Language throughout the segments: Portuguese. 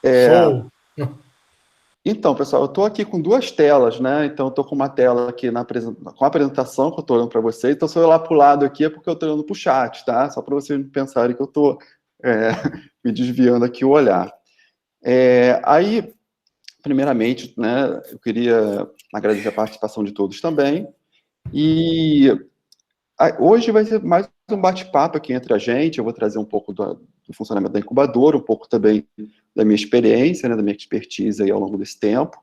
Show! Então, pessoal, eu estou aqui com duas telas, né? Então, eu estou com uma tela aqui com a apresentação que eu estou olhando para vocês. Então, se eu olhar para o lado aqui é porque eu estou olhando para o chat, tá? Só para vocês pensarem que eu estou me desviando aqui o olhar. Aí, primeiramente, né, eu queria agradecer a participação de todos também. E hoje vai ser mais um bate-papo aqui entre a gente. Eu vou trazer um pouco do funcionamento da incubadora, um pouco também da minha experiência, né, da minha expertise aí ao longo desse tempo.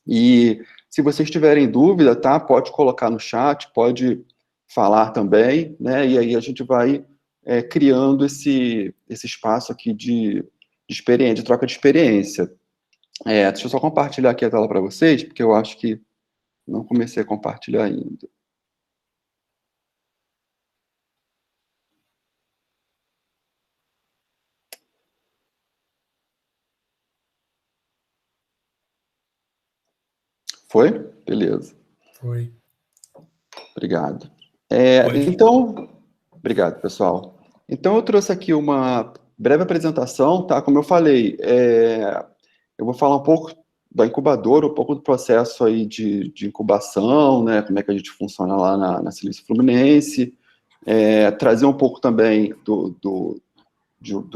E se vocês tiverem dúvida, tá, pode colocar no chat, pode falar também, né, e aí a gente vai criando esse espaço aqui de experiência, de troca de experiência. Deixa eu só compartilhar aqui a tela para vocês, porque eu acho que não comecei a compartilhar ainda. Foi? Beleza. Foi. Obrigado. Pode. Então, obrigado, pessoal. Então, eu trouxe aqui uma breve apresentação, tá? Como eu falei, eu vou falar um pouco da incubadora, um pouco do processo aí de incubação, né? Como é que a gente funciona lá na Silício Fluminense, trazer um pouco também do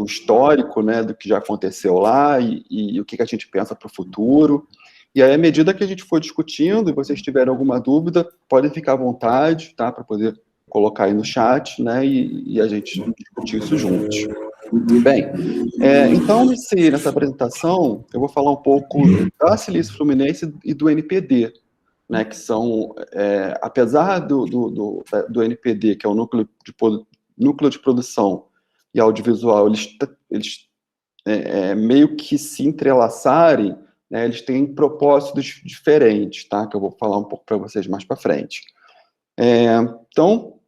histórico, né? Do que já aconteceu lá e o que a gente pensa para o futuro. E aí, à medida que a gente for discutindo e vocês tiverem alguma dúvida, podem ficar à vontade, tá? Para poder colocar aí no chat, né? E a gente discutir isso juntos. Bem, então, nessa apresentação, eu vou falar um pouco da Silício Fluminense e do NPD, né, que são, apesar do NPD, que é o núcleo de produção e audiovisual, eles meio que se entrelaçarem, né, eles têm propósitos diferentes, tá, que eu vou falar um pouco para vocês mais para frente. Então,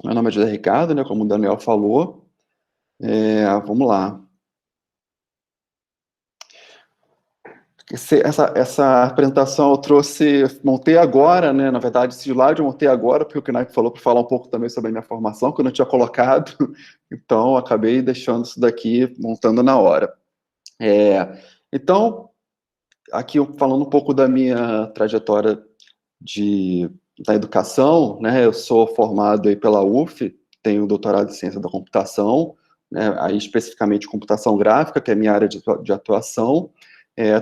meu nome é José Ricardo, né, como o Daniel falou, vamos lá. Essa apresentação eu montei agora, né? Na verdade, esse slide eu montei agora, porque o Knaip falou para falar um pouco também sobre a minha formação, que eu não tinha colocado, então eu acabei deixando isso daqui, montando na hora. Então, aqui falando um pouco da minha trajetória da educação, né? Eu sou formado aí pela UF, tenho doutorado em ciência da computação, né? Aí especificamente computação gráfica, que é a minha área de atuação.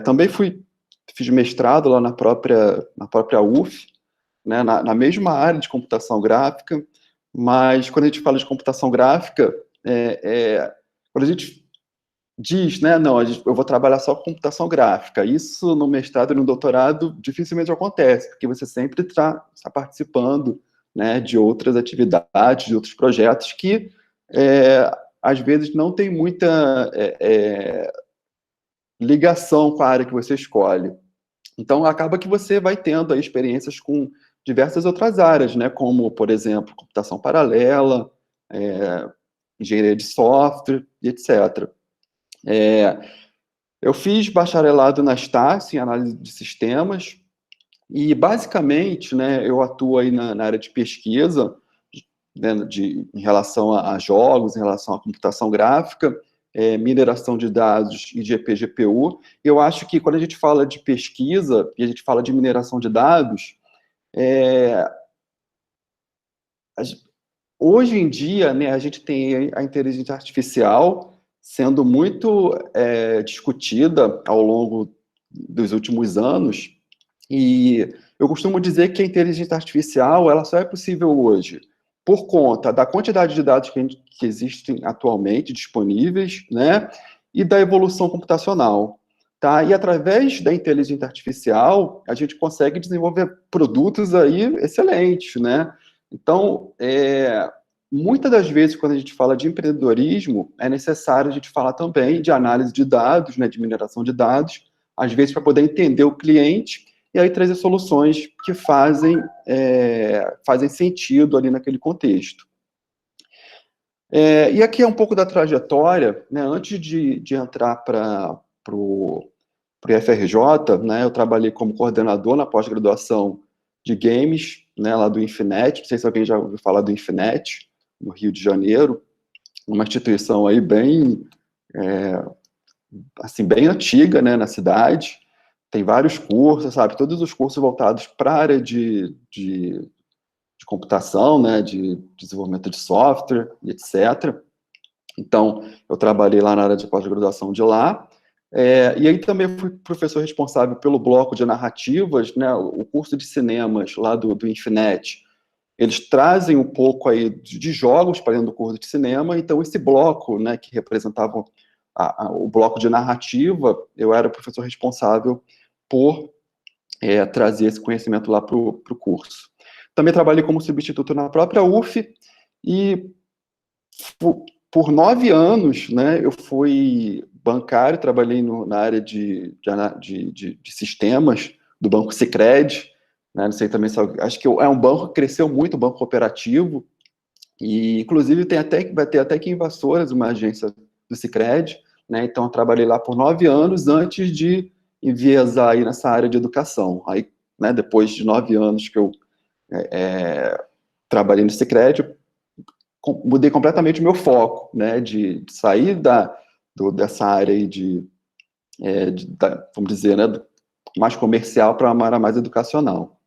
Também fiz mestrado lá na própria UF, né? Na mesma área de computação gráfica, mas quando a gente fala de computação gráfica, quando a gente diz, né, não, eu vou trabalhar só com computação gráfica. Isso no mestrado e no doutorado dificilmente acontece, porque você sempre está participando, né, de outras atividades, de outros projetos que, às vezes, não tem muita ligação com a área que você escolhe. Então, acaba que você vai tendo aí experiências com diversas outras áreas, né, como, por exemplo, computação paralela, engenharia de software, e etc. Eu fiz bacharelado na Estácio, em análise de sistemas, e basicamente, né, eu atuo aí na área de pesquisa, né, em relação a jogos, em relação à computação gráfica, mineração de dados e GP, GPU. Eu acho que quando a gente fala de pesquisa e a gente fala de mineração de dados, hoje em dia, né, a gente tem a inteligência artificial sendo muito discutida ao longo dos últimos anos, e eu costumo dizer que a inteligência artificial ela só é possível hoje por conta da quantidade de dados que existem atualmente disponíveis, né, e da evolução computacional. Tá? E através da inteligência artificial, a gente consegue desenvolver produtos aí excelentes, né? Então, muitas das vezes, quando a gente fala de empreendedorismo, é necessário a gente falar também de análise de dados, né, de mineração de dados, às vezes para poder entender o cliente e aí trazer soluções que fazem sentido ali naquele contexto. E aqui é um pouco da trajetória, né, antes de entrar para o FRJ, né, eu trabalhei como coordenador na pós-graduação de games, né, lá do Infinet, não sei se alguém já ouviu falar do Infinet, no Rio de Janeiro, uma instituição aí bem assim, bem antiga, né, na cidade, tem vários cursos, sabe, todos os cursos voltados para a área de computação, né, de desenvolvimento de software, etc. Então, eu trabalhei lá na área de pós-graduação de lá, e aí também fui professor responsável pelo bloco de narrativas, né, o curso de cinemas lá do Infinet, eles trazem um pouco aí de jogos para dentro do curso de cinema, então esse bloco, né, que representava o bloco de narrativa, eu era o professor responsável por trazer esse conhecimento lá para o curso. Também trabalhei como substituto na própria UF, e por 9 anos, né, eu fui bancário, trabalhei na área de sistemas do Banco Sicredi, né, não sei também, acho que é um banco que cresceu muito, um banco cooperativo, e inclusive vai ter até aqui em Vassouras uma agência do Sicredi, né, então eu trabalhei lá por 9 anos antes de enviesar aí nessa área de educação. Aí, né, depois de 9 anos que eu trabalhei no Sicredi, mudei completamente o meu foco, né, de sair dessa área aí vamos dizer, né, mais comercial para uma área mais educacional.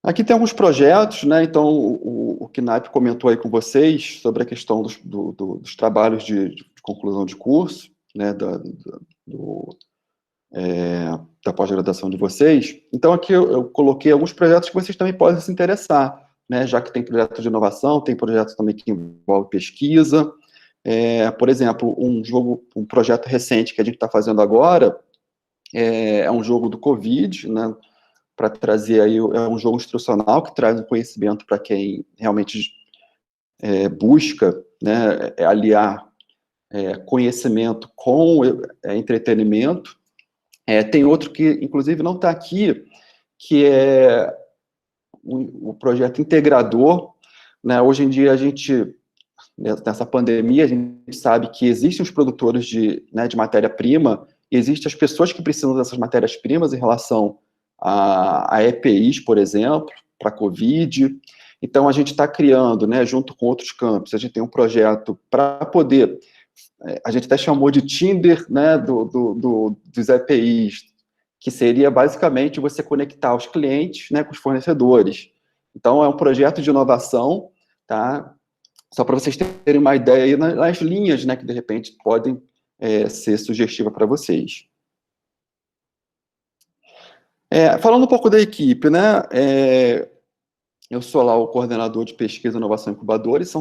Aqui tem alguns projetos, né, então o Knaip comentou aí com vocês sobre a questão dos trabalhos de conclusão de curso, né, da pós-graduação de vocês. Então aqui eu coloquei alguns projetos que vocês também podem se interessar, né, já que tem projetos de inovação, tem projetos também que envolvem pesquisa. Por exemplo, um projeto recente que a gente está fazendo agora é um jogo do Covid, né, para trazer aí, é um jogo instrucional que traz um conhecimento para quem realmente busca, né, aliar conhecimento com entretenimento. Tem outro que, inclusive, não está aqui, que é o projeto integrador, né? Hoje em dia, nessa pandemia, a gente sabe que existem os produtores de matéria-prima, existem as pessoas que precisam dessas matérias-primas em relação a EPIs, por exemplo, para a Covid. Então, a gente está criando, né, junto com outros campos, a gente tem um projeto para poder, a gente até chamou de Tinder, né, dos EPIs, que seria basicamente você conectar os clientes, né, com os fornecedores. Então, é um projeto de inovação, tá? Só para vocês terem uma ideia aí nas linhas, né, que de repente podem ser sugestivas para vocês. Falando um pouco da equipe, né, eu sou lá o coordenador de pesquisa, inovação e incubadores,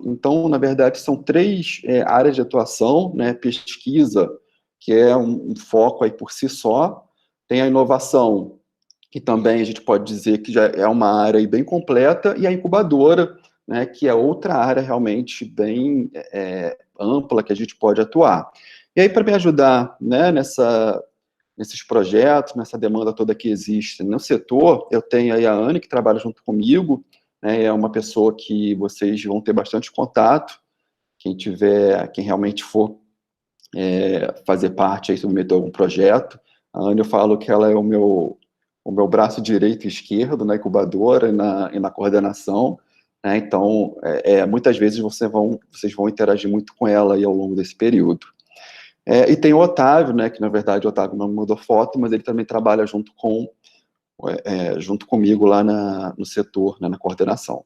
então, na verdade, são 3 áreas de atuação, né, pesquisa, que é um foco aí por si só, tem a inovação, que também a gente pode dizer que já é uma área aí bem completa, e a incubadora, né, que é outra área realmente bem ampla que a gente pode atuar. E aí, para me ajudar, né, nesses projetos, nessa demanda toda que existe no setor, eu tenho aí a Anne, que trabalha junto comigo, né, é uma pessoa que vocês vão ter bastante contato, quem realmente for fazer parte, aí, submeter algum projeto. A Anne, eu falo que ela é o meu braço direito e esquerdo na incubadora e na coordenação, né, então, muitas vezes vocês vão interagir muito com ela aí ao longo desse período. E tem o Otávio, né, que na verdade o Otávio não me mandou foto, mas ele também trabalha junto comigo lá no setor, né, na coordenação.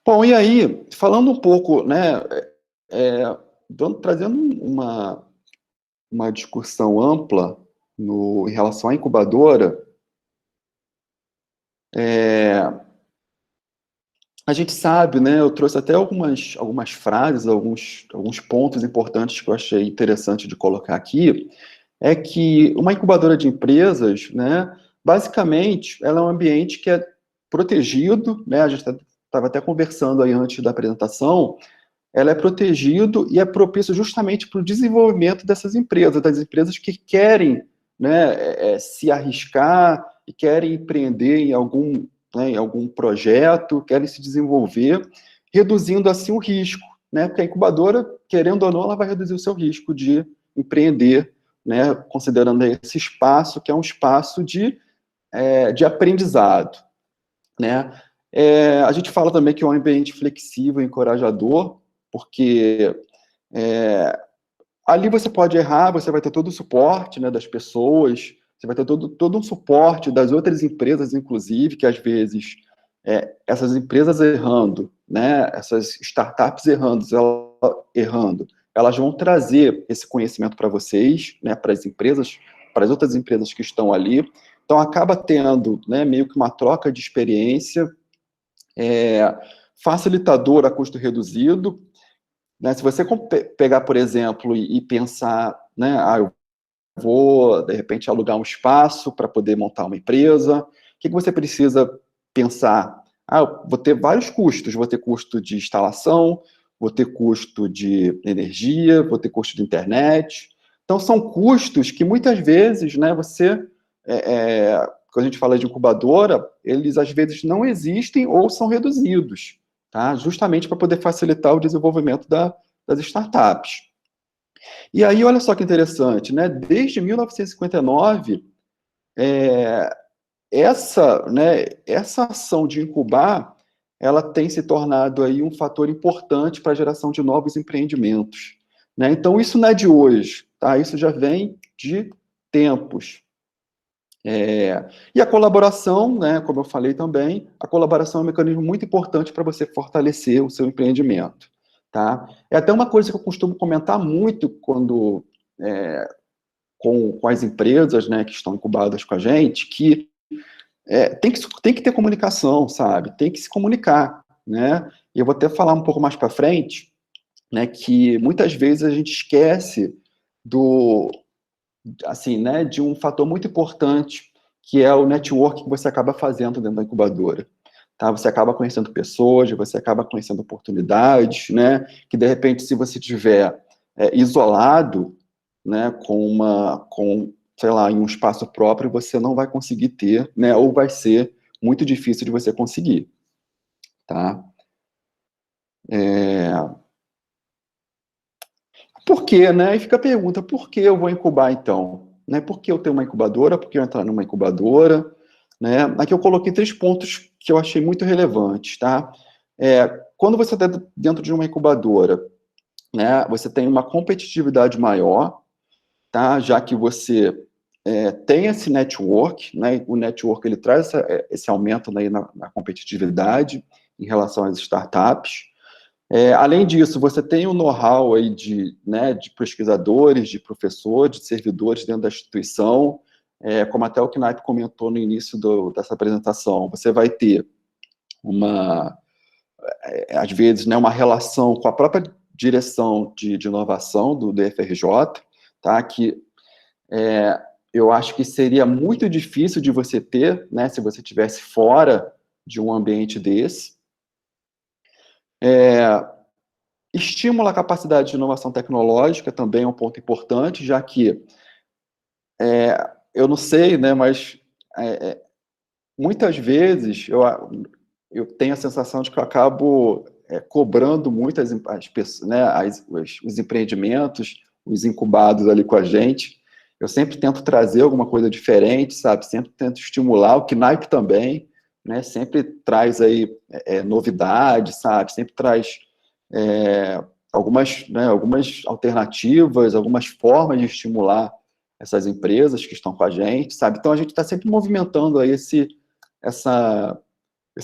Bom, e aí, falando um pouco, né, trazendo uma discussão ampla em relação à incubadora, a gente sabe, né, eu trouxe até algumas frases, alguns pontos importantes que eu achei interessante de colocar aqui, é que uma incubadora de empresas, né, basicamente, ela é um ambiente que é protegido, né, a gente estava até conversando aí antes da apresentação, ela é protegido e é propício justamente para o desenvolvimento dessas empresas, das empresas que querem, né, se arriscar e querem empreender em algum projeto, querem se desenvolver, reduzindo assim o risco, né, porque a incubadora, querendo ou não, ela vai reduzir o seu risco de empreender, né, considerando esse espaço que é um espaço de aprendizado, né. A gente fala também que é um ambiente flexível e encorajador, porque ali você pode errar, você vai ter todo o suporte, né, das pessoas, você vai ter todo um suporte das outras empresas, inclusive, que às vezes essas empresas errando, né, essas startups errando, elas vão trazer esse conhecimento para vocês, né, para as empresas, para as outras empresas que estão ali. Então, acaba tendo, né, meio que uma troca de experiência, facilitador a custo reduzido, né? Se você pegar, por exemplo, e pensar, né, eu vou, de repente, alugar um espaço para poder montar uma empresa, o que você precisa pensar? Eu vou ter vários custos, vou ter custo de instalação, vou ter custo de energia, vou ter custo de internet. Então, são custos que, muitas vezes, né, quando a gente fala de incubadora, eles, às vezes, não existem ou são reduzidos, tá? Justamente para poder facilitar o desenvolvimento das startups. E aí, olha só que interessante, né? Desde 1959, essa ação de incubar, ela tem se tornado aí um fator importante para a geração de novos empreendimentos, né? Então, isso não é de hoje, tá? Isso já vem de tempos. E a colaboração, né, como eu falei também, a colaboração é um mecanismo muito importante para você fortalecer o seu empreendimento, tá? É até uma coisa que eu costumo comentar muito quando com as empresas, né, que estão incubadas com a gente, que tem que ter comunicação, sabe? Tem que se comunicar, né? E eu vou até falar um pouco mais para frente, né, que muitas vezes a gente esquece assim, né, de um fator muito importante, que é o network que você acaba fazendo dentro da incubadora. Tá? Você acaba conhecendo pessoas, você acaba conhecendo oportunidades, né, que de repente, se você tiver isolado, né, sei lá, em um espaço próprio, você não vai conseguir ter, né, ou vai ser muito difícil de você conseguir, tá? Por quê, né? E fica a pergunta, por que eu vou incubar então? Né? Por que eu tenho uma incubadora? Por que eu entrar numa incubadora? Né? Aqui eu coloquei 3 pontos que eu achei muito relevantes, tá? Quando você está dentro de uma incubadora, né, você tem uma competitividade maior, tá? Já que você tem esse network, né? O network ele traz esse aumento, né, na competitividade em relação às startups. Além disso, você tem o know-how aí né, de pesquisadores, de professores, de servidores dentro da instituição, como até o Knaip comentou no início dessa apresentação, você vai ter às vezes, né, uma relação com a própria direção de inovação do DFRJ, tá, que eu acho que seria muito difícil de você ter, né, se você estivesse fora de um ambiente desse. Estimula a capacidade de inovação tecnológica, também é um ponto importante, já que, eu não sei, né, mas muitas vezes eu tenho a sensação de que eu acabo cobrando muito as pessoas, né, os empreendimentos, os incubados ali com a gente. Eu sempre tento trazer alguma coisa diferente, sabe? Sempre tento estimular, o Knaip também, né? Sempre traz aí novidades, sabe? Sempre traz algumas alternativas, algumas formas de estimular essas empresas que estão com a gente, sabe? Então, a gente está sempre movimentando aí esse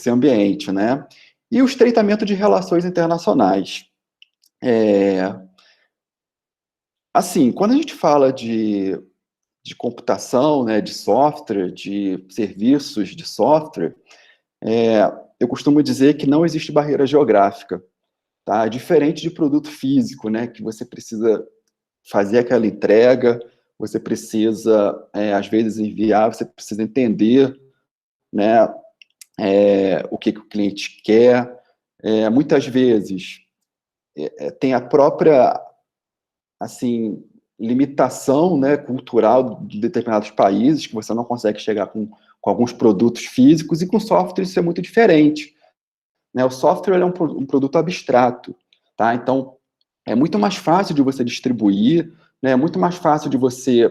ambiente, né? E o estreitamento de relações internacionais. Assim, quando a gente fala de computação, né, de software, de serviços de software, eu costumo dizer que não existe barreira geográfica, tá? Diferente de produto físico, né, que você precisa fazer aquela entrega, você precisa, às vezes, enviar, você precisa entender, né, o que o cliente quer. Muitas vezes, tem a própria, assim, limitação, né, cultural de determinados países, que você não consegue chegar com alguns produtos físicos, e com software isso é muito diferente, né? O software é um produto abstrato, tá? Então, é muito mais fácil de você distribuir, né? É muito mais fácil de você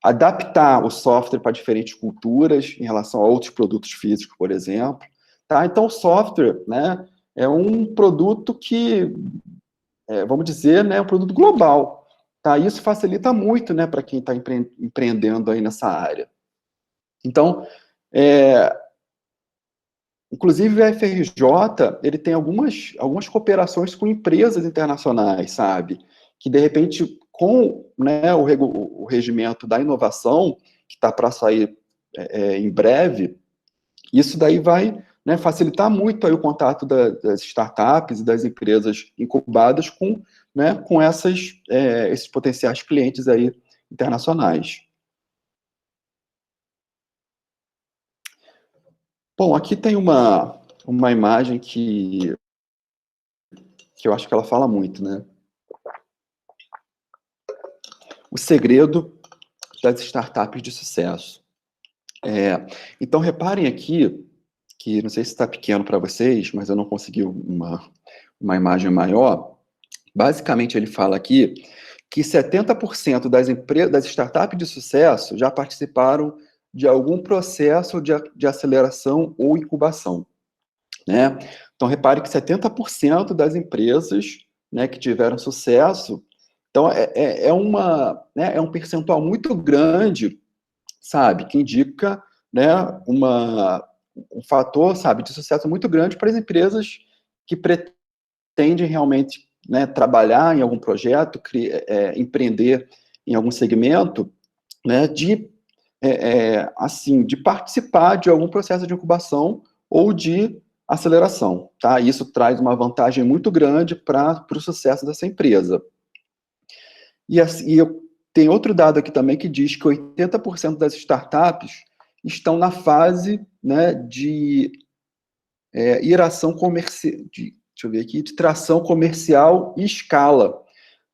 adaptar o software para diferentes culturas em relação a outros produtos físicos, por exemplo, tá? Então, o software, né, é um produto que, vamos dizer, né, é um produto global. Tá? Isso facilita muito, né, para quem está empreendendo aí nessa área. Então, inclusive a FRJ, ele tem algumas cooperações com empresas internacionais, sabe? Que, de repente, com, né, o regimento da inovação, que está para sair em breve, isso daí vai, né, facilitar muito aí o contato das startups e das empresas incubadas com, né, com esses potenciais clientes aí internacionais. Bom, aqui tem uma imagem que eu acho que ela fala muito, né? O segredo das startups de sucesso. Então, reparem aqui, que não sei se está pequeno para vocês, mas eu não consegui uma imagem maior. Basicamente, ele fala aqui que 70% das startups de sucesso já participaram de algum processo de aceleração ou incubação, né? Então, repare que 70% das empresas, né, que tiveram sucesso, então é um percentual muito grande, sabe, que indica, né, um fator, sabe, de sucesso muito grande para as empresas que pretendem realmente, né, trabalhar em algum projeto, empreender em algum segmento, né, assim, de participar de algum processo de incubação ou de aceleração, tá? Isso traz uma vantagem muito grande para o sucesso dessa empresa. Tem outro dado aqui também que diz que 80% das startups estão na fase, né, de iração comercial, deixa eu ver aqui, de tração comercial e escala.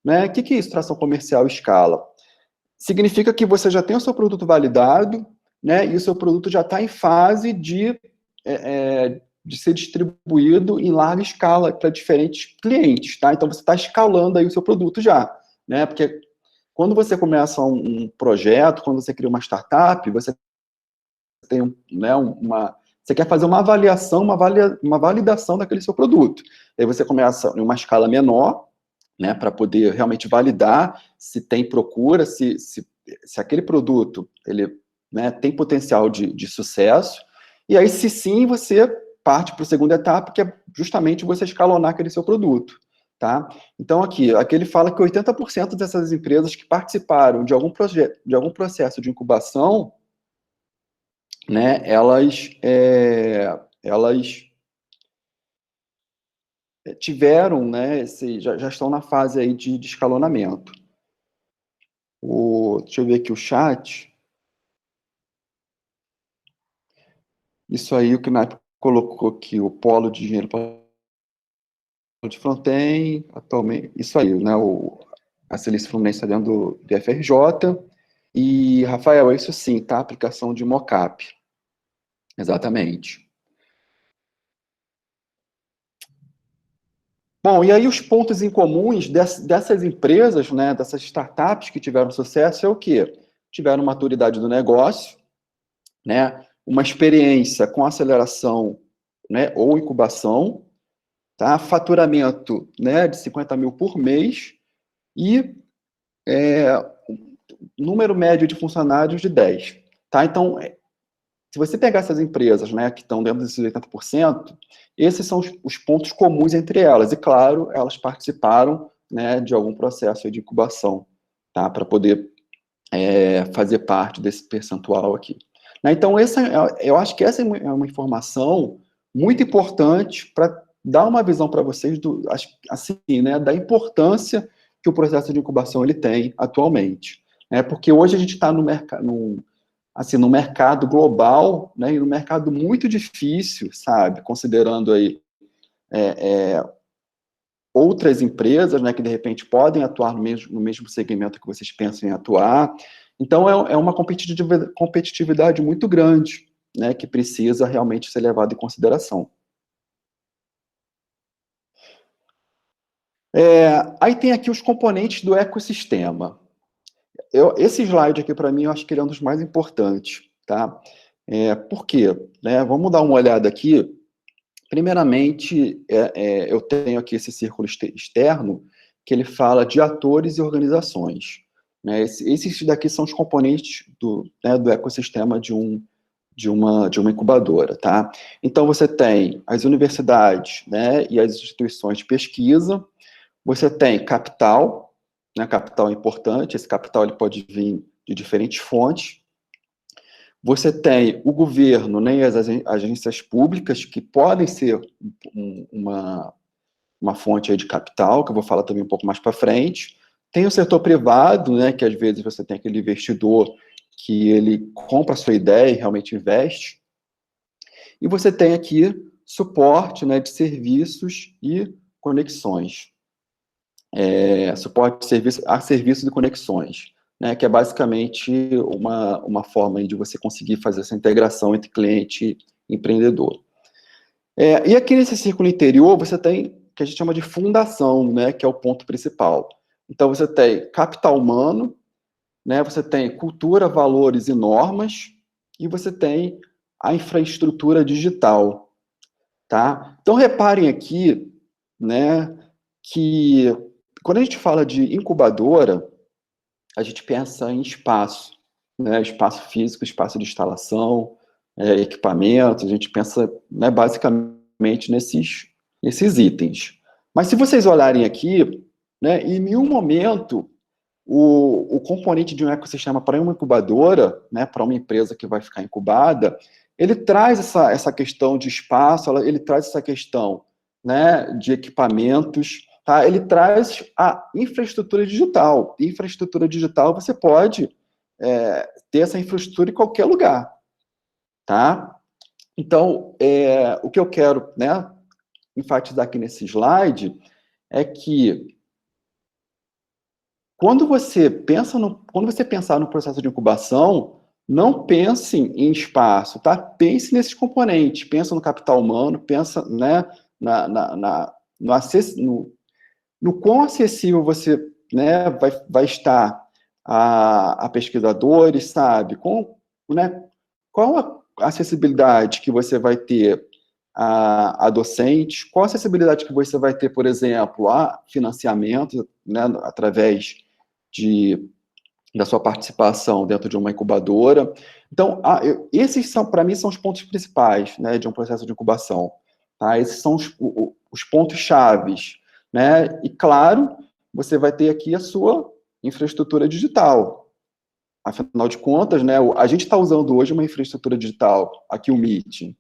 Né? O que é isso, tração comercial e escala? Significa que você já tem o seu produto validado, né, e o seu produto já está em fase de ser distribuído em larga escala para diferentes clientes, tá? Então, você está escalando aí o seu produto já, né? Porque quando você começa um projeto, quando você cria uma startup, você tem, né, você quer fazer uma avaliação, uma validação daquele seu produto. Aí você começa em uma escala menor, né, para poder realmente validar se tem procura, se aquele produto ele, né, tem potencial de sucesso, e aí, se sim, você parte para a segunda etapa, que é justamente você escalonar aquele seu produto. Tá? Então, aqui ele fala que 80% dessas empresas que participaram de algum projeto, de algum processo de incubação, né, elas tiveram, né, já estão na fase aí de escalonamento. Deixa eu ver aqui o chat. Isso aí, o Knapp colocou aqui, o polo de engenheiro de front-end, atualmente, isso aí, né, a Celeste Fluminense está dentro do FRJ, e, Rafael, é isso sim, tá? Aplicação de mockup. Exatamente. Bom, e aí os pontos em comuns dessas empresas, né, dessas startups que tiveram sucesso é o quê? Tiveram maturidade do negócio, né, uma experiência com aceleração, né, ou incubação, tá? Faturamento, né, de 50 mil por mês e número médio de funcionários de 10. Tá? Então, se você pegar essas empresas, né, que estão dentro desses 80%, esses são os pontos comuns entre elas. E, claro, elas participaram, né, de algum processo de incubação, tá? Para poder fazer parte desse percentual aqui. Né? Então, eu acho que essa é uma informação muito importante para dar uma visão para vocês assim, né, da importância que o processo de incubação ele tem atualmente. Né? Porque hoje a gente está no mercado global, né, e no mercado muito difícil, sabe, considerando aí outras empresas, né, que de repente podem atuar no mesmo segmento que vocês pensam em atuar. Então, é uma competitividade muito grande, né, que precisa realmente ser levada em consideração. Aí tem aqui os componentes do ecossistema. Esse slide aqui, para mim, eu acho que ele é um dos mais importantes, tá? Por quê? Né, vamos dar uma olhada aqui Primeiramente, eu tenho aqui esse círculo externo, que ele fala de atores e organizações, né? Esses daqui são os componentes do ecossistema de uma incubadora, tá? Então, você tem as universidades, né, e as instituições de pesquisa, você tem capital, né, capital é importante, esse capital ele pode vir de diferentes fontes. Você tem o governo, né, e as agências públicas, que podem ser uma fonte aí de capital, que eu vou falar também um pouco mais para frente. Tem o setor privado, né, que às vezes você tem aquele investidor que ele compra a sua ideia e realmente investe. E você tem aqui suporte, né, de serviços e conexões. Suporte a serviços e conexões, né, que é basicamente uma forma de você conseguir fazer essa integração entre cliente e empreendedor. E aqui nesse círculo interior, você tem o que a gente chama de fundação, né, que é o ponto principal. Então, você tem capital humano, né, você tem cultura, valores e normas, e você tem a infraestrutura digital, tá? Então, reparem aqui, né, que quando a gente fala de incubadora, a gente pensa em espaço, né, espaço físico, espaço de instalação, equipamentos, a gente pensa, né, basicamente nesses itens. Mas se vocês olharem aqui, né, em nenhum momento o componente de um ecossistema para uma incubadora, né, para uma empresa que vai ficar incubada, ele traz essa questão de espaço, ele traz essa questão, né, de equipamentos, tá? Ele traz a infraestrutura digital. Infraestrutura digital, você pode ter essa infraestrutura em qualquer lugar, tá? Então, o que eu quero, né, enfatizar aqui nesse slide é que quando você pensar no processo de incubação, não pense em espaço, tá? Pense nesses componentes, pensa no capital humano, pensa, né, no quão acessível você, né, vai estar a pesquisadores, sabe? Né, qual a acessibilidade que você vai ter a docentes, qual a acessibilidade que você vai ter, por exemplo, a financiamento, né, através da sua participação dentro de uma incubadora. Então, esses para mim, são os pontos principais, né, de um processo de incubação. Tá? Esses são os pontos chaves, né? E, claro, você vai ter aqui a sua infraestrutura digital. Afinal de contas, né, a gente está usando hoje uma infraestrutura digital, aqui o Meeting.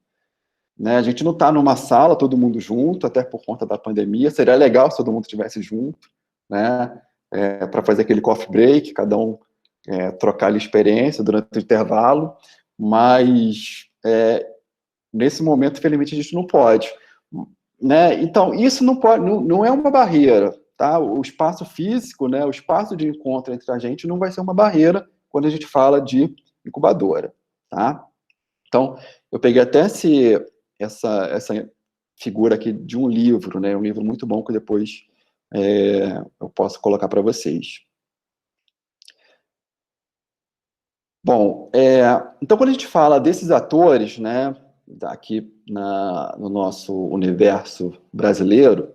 Né? A gente não está numa sala, todo mundo junto, até por conta da pandemia. Seria legal se todo mundo estivesse junto, né? Para fazer aquele coffee break, cada um trocar ali experiência durante o intervalo, mas nesse momento, infelizmente, a gente não pode. Né? Então, isso não é uma barreira, tá? O espaço físico, né, o espaço de encontro entre a gente não vai ser uma barreira quando a gente fala de incubadora, tá? Então, eu peguei até essa figura aqui de um livro, né, um livro muito bom que depois eu posso colocar para vocês. Bom, então quando a gente fala desses atores, né, aqui no nosso universo brasileiro,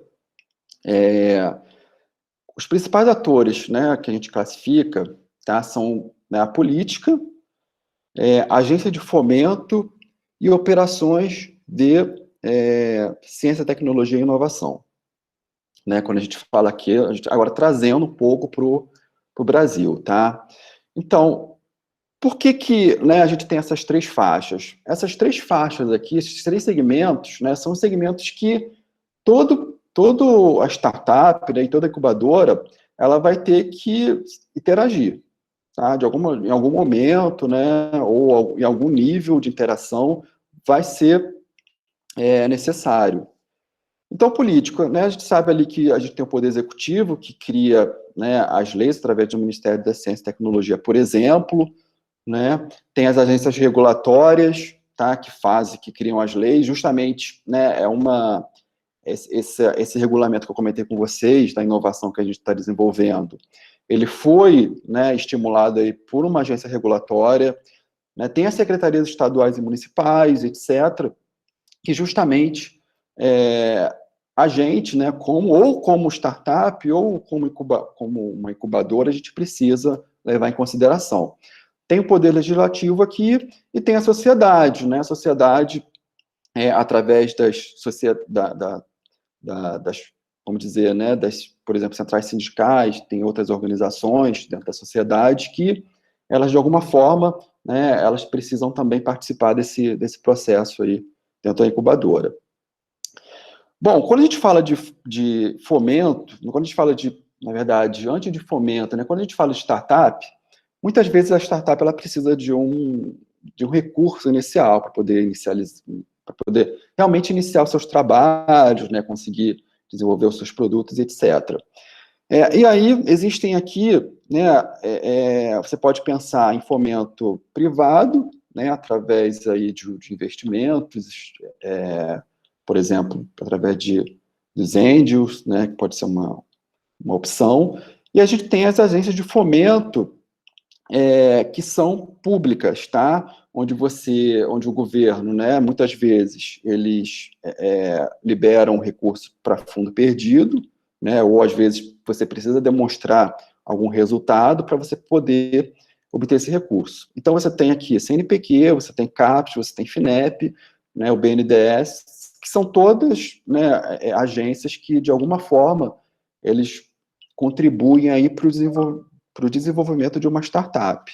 os principais atores, né, que a gente classifica, tá, são, né, a política, agência de fomento e operações de ciência, tecnologia e inovação. Né, quando a gente fala aqui, agora trazendo um pouco para o Brasil, tá? Então, por que né, a gente tem essas três faixas? Essas três faixas aqui, esses três segmentos, né, são segmentos que todo a startup, né, e toda incubadora, ela vai ter que interagir, tá? Em algum momento, né, ou em algum nível de interação, vai ser necessário. Então, político, né, a gente sabe ali que a gente tem o Poder Executivo, que cria, né, as leis através do Ministério da Ciência e Tecnologia, por exemplo, né, tem as agências regulatórias, tá, que criam as leis, justamente, né, esse regulamento que eu comentei com vocês, da inovação que a gente está desenvolvendo, ele foi, né, estimulado aí por uma agência regulatória, né, tem as secretarias estaduais e municipais, etc., que justamente a gente, né, ou como startup, ou como uma incubadora, a gente precisa levar em consideração. Tem o poder legislativo aqui e tem a sociedade, né? A sociedade, através das, vamos dizer, né, por exemplo, centrais sindicais, tem outras organizações dentro da sociedade que elas, de alguma forma, né, elas precisam também participar desse processo aí dentro da incubadora. Bom, quando a gente fala de fomento, quando a gente fala na verdade, antes de fomento, né, quando a gente fala de startup, muitas vezes a startup ela precisa de um recurso inicial para poder inicializar, para poder realmente iniciar os seus trabalhos, né, conseguir desenvolver os seus produtos, etc. E aí existem aqui, né, você pode pensar em fomento privado, né, através aí de investimentos, por exemplo, através dos angels, né, que pode ser uma opção, e a gente tem as agências de fomento que são públicas, tá? Onde o governo, né, muitas vezes, eles liberam recurso para fundo perdido, né, ou às vezes você precisa demonstrar algum resultado para você poder obter esse recurso. Então você tem aqui CNPq, você tem CAPES, você tem FINEP, né, o BNDES, que são todas, né, agências que, de alguma forma, eles contribuem aí para o desenvolvimento de uma startup.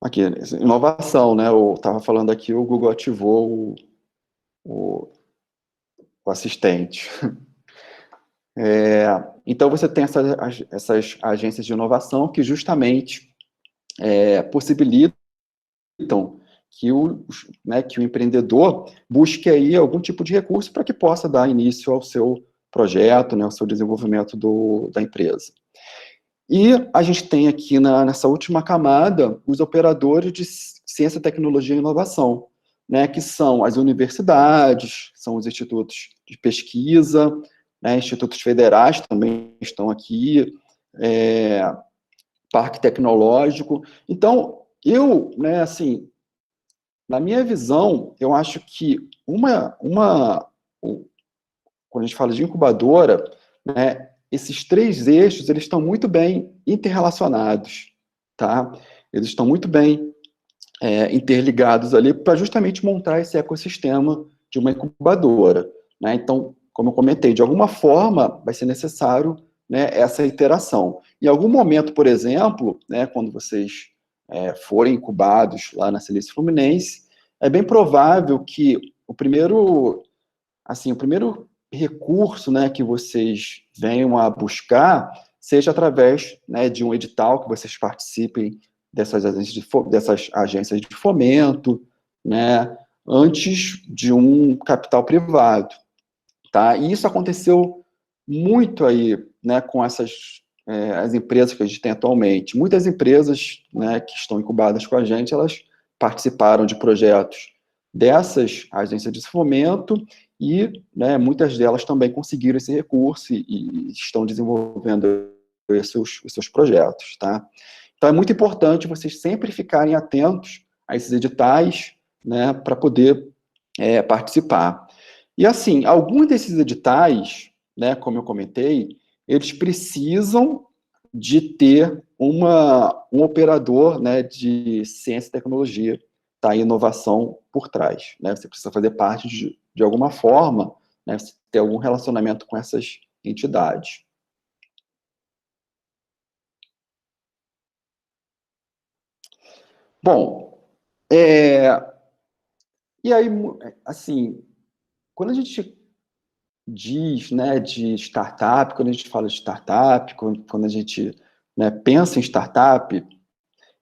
Aqui, inovação, né? Eu estava falando aqui, o Google ativou o assistente. Então, você tem essas agências de inovação que justamente possibilitam que o empreendedor busque aí algum tipo de recurso para que possa dar início ao seu projeto, né, ao seu desenvolvimento da empresa. E a gente tem aqui nessa última camada os operadores de ciência, tecnologia e inovação, né, que são as universidades, são os institutos de pesquisa, né, institutos federais também estão aqui, parque tecnológico. Então, né, assim, na minha visão, eu acho que quando a gente fala de incubadora, né, esses três eixos, eles estão muito bem interrelacionados, tá? Eles estão muito bem interligados ali para justamente montar esse ecossistema de uma incubadora, né? Então, como eu comentei, de alguma forma vai ser necessário, né, essa interação. Em algum momento, por exemplo, né, quando vocês forem incubados lá na Silício Fluminense, é bem provável que o primeiro recurso, né, que vocês venham a buscar seja através, né, de um edital que vocês participem dessas agências de fomento, né, antes de um capital privado, tá? E isso aconteceu muito aí, né, com as empresas que a gente tem atualmente. Muitas empresas, né, que estão incubadas com a gente, elas participaram de projetos dessas agências de fomento e, né, muitas delas também conseguiram esse recurso e estão desenvolvendo os seus projetos, tá? Então, é muito importante vocês sempre ficarem atentos a esses editais, né, para poder participar. E, assim, alguns desses editais, né, como eu comentei, eles precisam de ter um operador, né, de ciência e tecnologia, tá, e inovação por trás, né? Você precisa fazer parte de alguma forma, né, ter algum relacionamento com essas entidades. Bom, e aí, assim, quando a gente diz, né, de startup, quando a gente fala de startup, quando a gente, né, pensa em startup,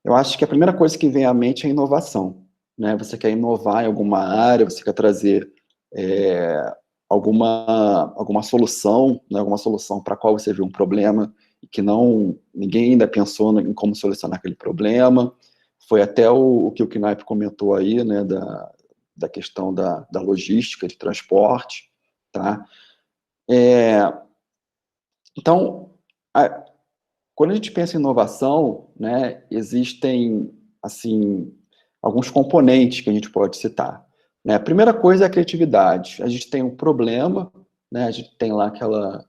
eu acho que a primeira coisa que vem à mente é inovação, né? Você quer inovar em alguma área, você quer trazer alguma solução, né, alguma solução para a qual você viu um problema e que ninguém ainda pensou em como solucionar aquele problema. Foi até o que o Knaip comentou aí, né, da questão da logística, de transporte, tá? Então, quando a gente pensa em inovação, né, existem, assim, alguns componentes que a gente pode citar. Né? A primeira coisa é a criatividade. A gente tem um problema, né? A gente tem lá aquela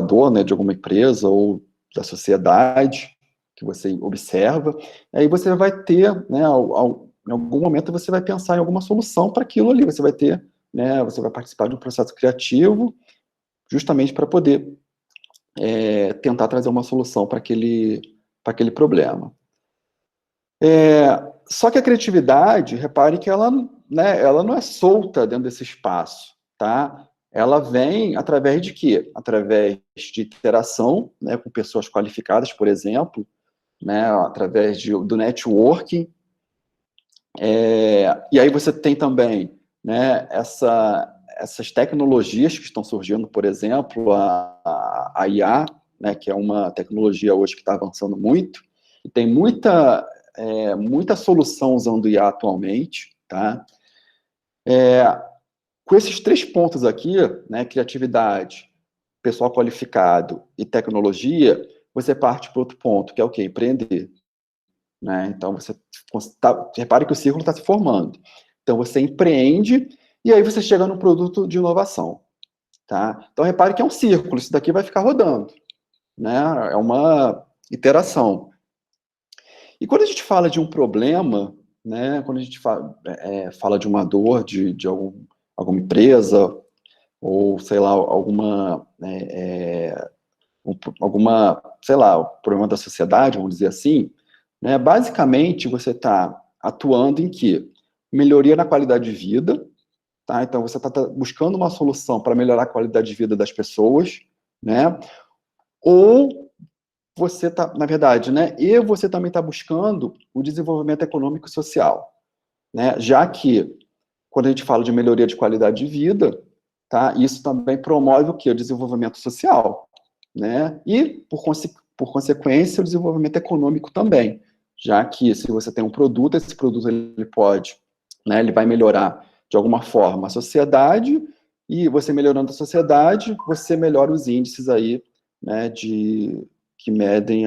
dor, né, de alguma empresa ou da sociedade que você observa, aí você vai ter, né, em algum momento você vai pensar em alguma solução para aquilo ali, você vai ter, né, você vai participar de um processo criativo justamente para poder tentar trazer uma solução para aquele problema. Só que a criatividade, repare que ela, né, ela não é solta dentro desse espaço, tá? Ela vem através de quê? Através de interação, né, com pessoas qualificadas, por exemplo, né, através do networking, e aí você tem também, né, essas tecnologias que estão surgindo, por exemplo, a IA, né, que é uma tecnologia hoje que está avançando muito, e tem muita solução usando IA atualmente, tá? Com esses 3 pontos aqui, né, criatividade, pessoal qualificado e tecnologia, você parte para outro ponto, que é o quê? Empreender. Né? Então, repare que o círculo está se formando. Então, você empreende e aí você chega num produto de inovação. Tá? Então, repare que é um círculo, isso daqui vai ficar rodando. Né? É uma iteração. E quando a gente fala de um problema, né, quando a gente fala de uma dor de alguma empresa, ou, sei lá, sei lá, o problema da sociedade, vamos dizer assim, né, basicamente você está atuando em quê? Melhoria na qualidade de vida, tá? Então você está buscando uma solução para melhorar a qualidade de vida das pessoas, né? Ou você está, na verdade, né? E você também está buscando o desenvolvimento econômico e social, né? Já que quando a gente fala de melhoria de qualidade de vida, tá? Isso também promove o quê? O desenvolvimento social, né? E, por consequência, o desenvolvimento econômico também, já que se você tem um produto, esse produto ele pode, né, ele vai melhorar de alguma forma a sociedade, e você melhorando a sociedade, você melhora os índices aí, né, que medem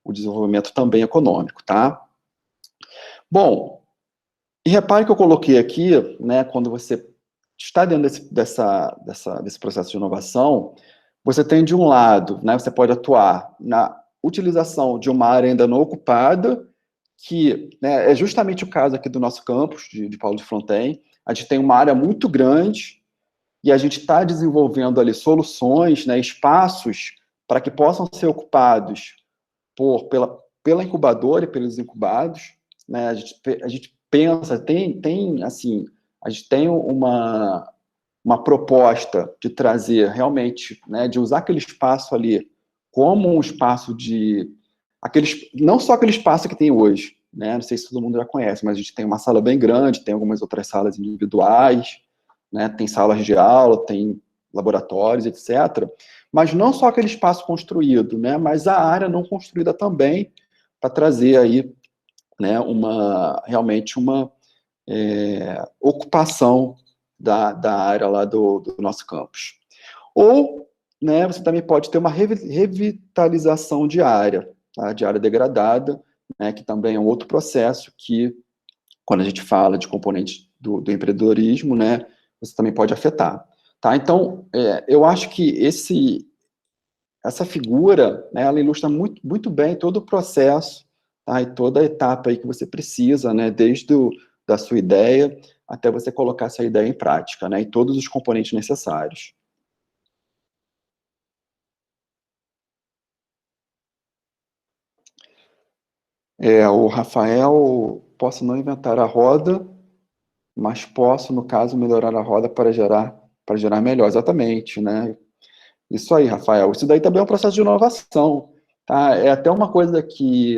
o desenvolvimento também econômico, tá? Bom, e repare que eu coloquei aqui, né, quando você está dentro desse processo de inovação, você tem de um lado, né, você pode atuar na utilização de uma área ainda não ocupada, que, né, é justamente o caso aqui do nosso campus, de Paulo de Fronten. A gente tem uma área muito grande e a gente está desenvolvendo ali soluções, né, espaços para que possam ser ocupados pela incubadora e pelos incubados, né? A gente pensa, assim, a gente tem uma proposta de trazer realmente, né, de usar aquele espaço ali como um espaço não só aquele espaço que tem hoje, né? Não sei se todo mundo já conhece, mas a gente tem uma sala bem grande, tem algumas outras salas individuais, né? Tem salas de aula, tem laboratórios, etc. Mas não só aquele espaço construído, né? Mas a área não construída também, para trazer aí, né, realmente uma ocupação da área lá do nosso campus. Ou, né, você também pode ter uma revitalização de área, tá? De área degradada, né, que também é um outro processo que, quando a gente fala de componentes do empreendedorismo, né, você também pode afetar. Tá? Então, eu acho que essa figura, né, ela ilustra muito, muito bem todo o processo, tá? E toda a etapa aí que você precisa, né, desde da sua ideia até você colocar essa ideia em prática, né, e todos os componentes necessários. O Rafael, posso não inventar a roda, mas posso, no caso, melhorar a roda para gerar melhor, exatamente, né? Isso aí, Rafael. Isso daí também é um processo de inovação, tá? É até uma coisa que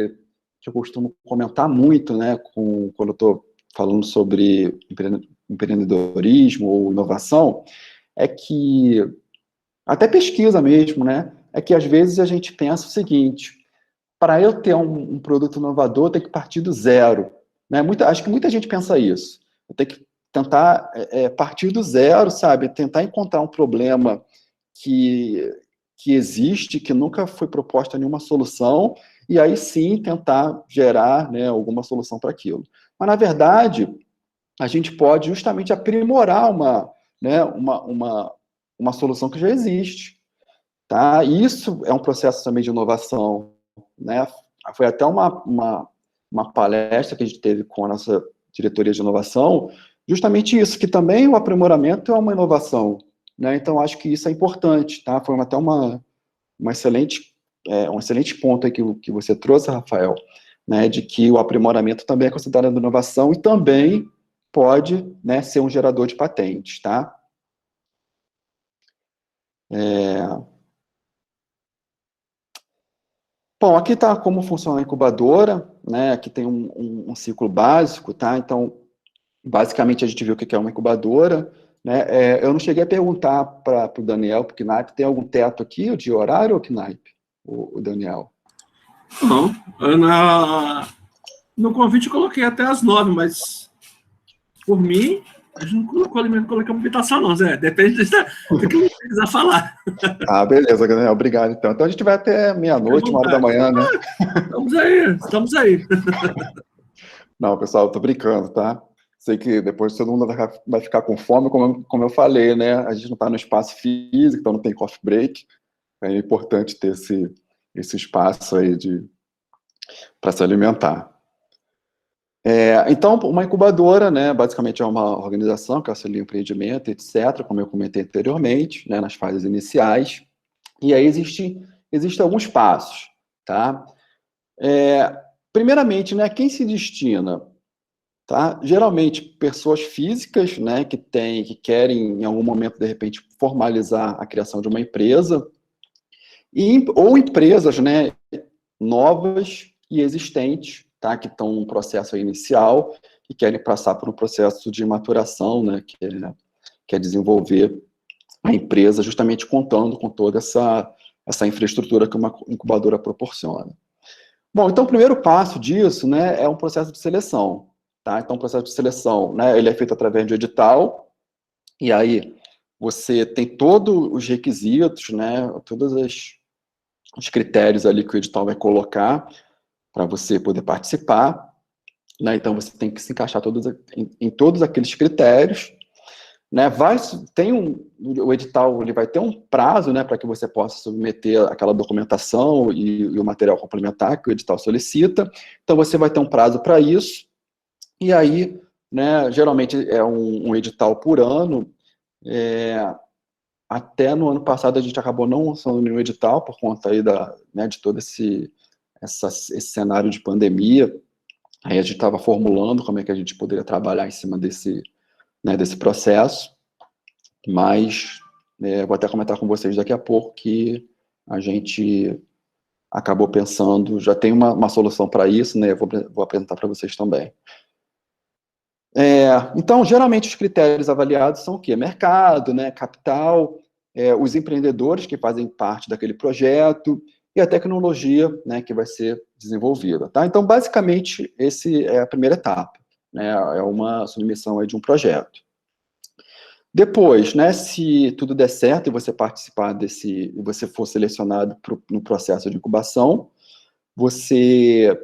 eu costumo comentar muito, né, quando eu estou falando sobre empreendedorismo ou inovação, é que, até pesquisa mesmo, né, é que às vezes a gente pensa o seguinte: para eu ter um produto inovador, eu tenho que partir do zero, né? Acho que muita gente pensa isso. Eu tenho que tentar partir do zero, sabe? Tentar encontrar um problema que existe, que nunca foi proposta nenhuma solução, e aí sim tentar gerar, né, alguma solução para aquilo. Mas, na verdade, a gente pode justamente aprimorar né, uma solução que já existe. Tá? Isso é um processo também de inovação. Né? Foi até uma palestra que a gente teve com a nossa diretoria de inovação, justamente isso, que também o aprimoramento é uma inovação. Né? Então, acho que isso é importante. Tá? Foi até um excelente ponto aí que você trouxe, Rafael, né, de que o aprimoramento também é considerado inovação e também pode, né, ser um gerador de patentes, tá? Bom, aqui está como funciona a incubadora, né? Aqui tem um ciclo básico, tá? Então, basicamente, a gente viu o que é uma incubadora, né? Eu não cheguei a perguntar para o Daniel, porque Knipe tem algum teto aqui, de horário ou Knipe, o Daniel? Não, no convite eu coloquei até às 9, mas por mim, a gente não colocou uma limitação, não, Zé. Depende do que você quiser falar. Ah, beleza, Daniel, obrigado, então. Então a gente vai até meia-noite, 1h da manhã, né? Estamos aí. Não, pessoal, eu tô brincando, tá? Sei que depois todo mundo vai ficar com fome, como eu falei, né? A gente não está no espaço físico, então não tem coffee break. É importante ter esse espaço aí para se alimentar. Então, uma incubadora, né, basicamente é uma organização que auxilia o empreendimento, etc., como eu comentei anteriormente, né, nas fases iniciais. E aí existem alguns passos, tá? Primeiramente, né, quem se destina? Tá? Geralmente, pessoas físicas, né, que querem, em algum momento, de repente, formalizar a criação de uma empresa, ou empresas, né, novas e existentes, tá, que estão num processo inicial e querem passar por um processo de maturação, né, que é desenvolver a empresa justamente contando com toda essa infraestrutura que uma incubadora proporciona. Bom, então o primeiro passo disso, né, é um processo de seleção, tá? Então o processo de seleção, né, ele é feito através de edital, e aí você tem todos os requisitos, né, todos os critérios ali que o edital vai colocar para você poder participar, né? Então você tem que se encaixar em todos aqueles critérios, né? O edital ele vai ter um prazo, né, para que você possa submeter aquela documentação e o material complementar que o edital solicita. Então você vai ter um prazo para isso. E aí, né, geralmente é um edital por ano. Até no ano passado a gente acabou não lançando nenhum edital por conta aí né, de todo esse cenário de pandemia. Aí a gente estava formulando como é que a gente poderia trabalhar em cima desse processo, mas vou até comentar com vocês daqui a pouco que a gente acabou pensando, já tem uma solução para isso, né? Eu vou apresentar para vocês também. Então, geralmente os critérios avaliados são o quê? Mercado, né? Capital, os empreendedores que fazem parte daquele projeto e a tecnologia, né, que vai ser desenvolvida. Tá? Então, basicamente, essa é a primeira etapa, né? É uma submissão aí de um projeto. Depois, né, se tudo der certo e você participar e você for selecionado no processo de incubação, você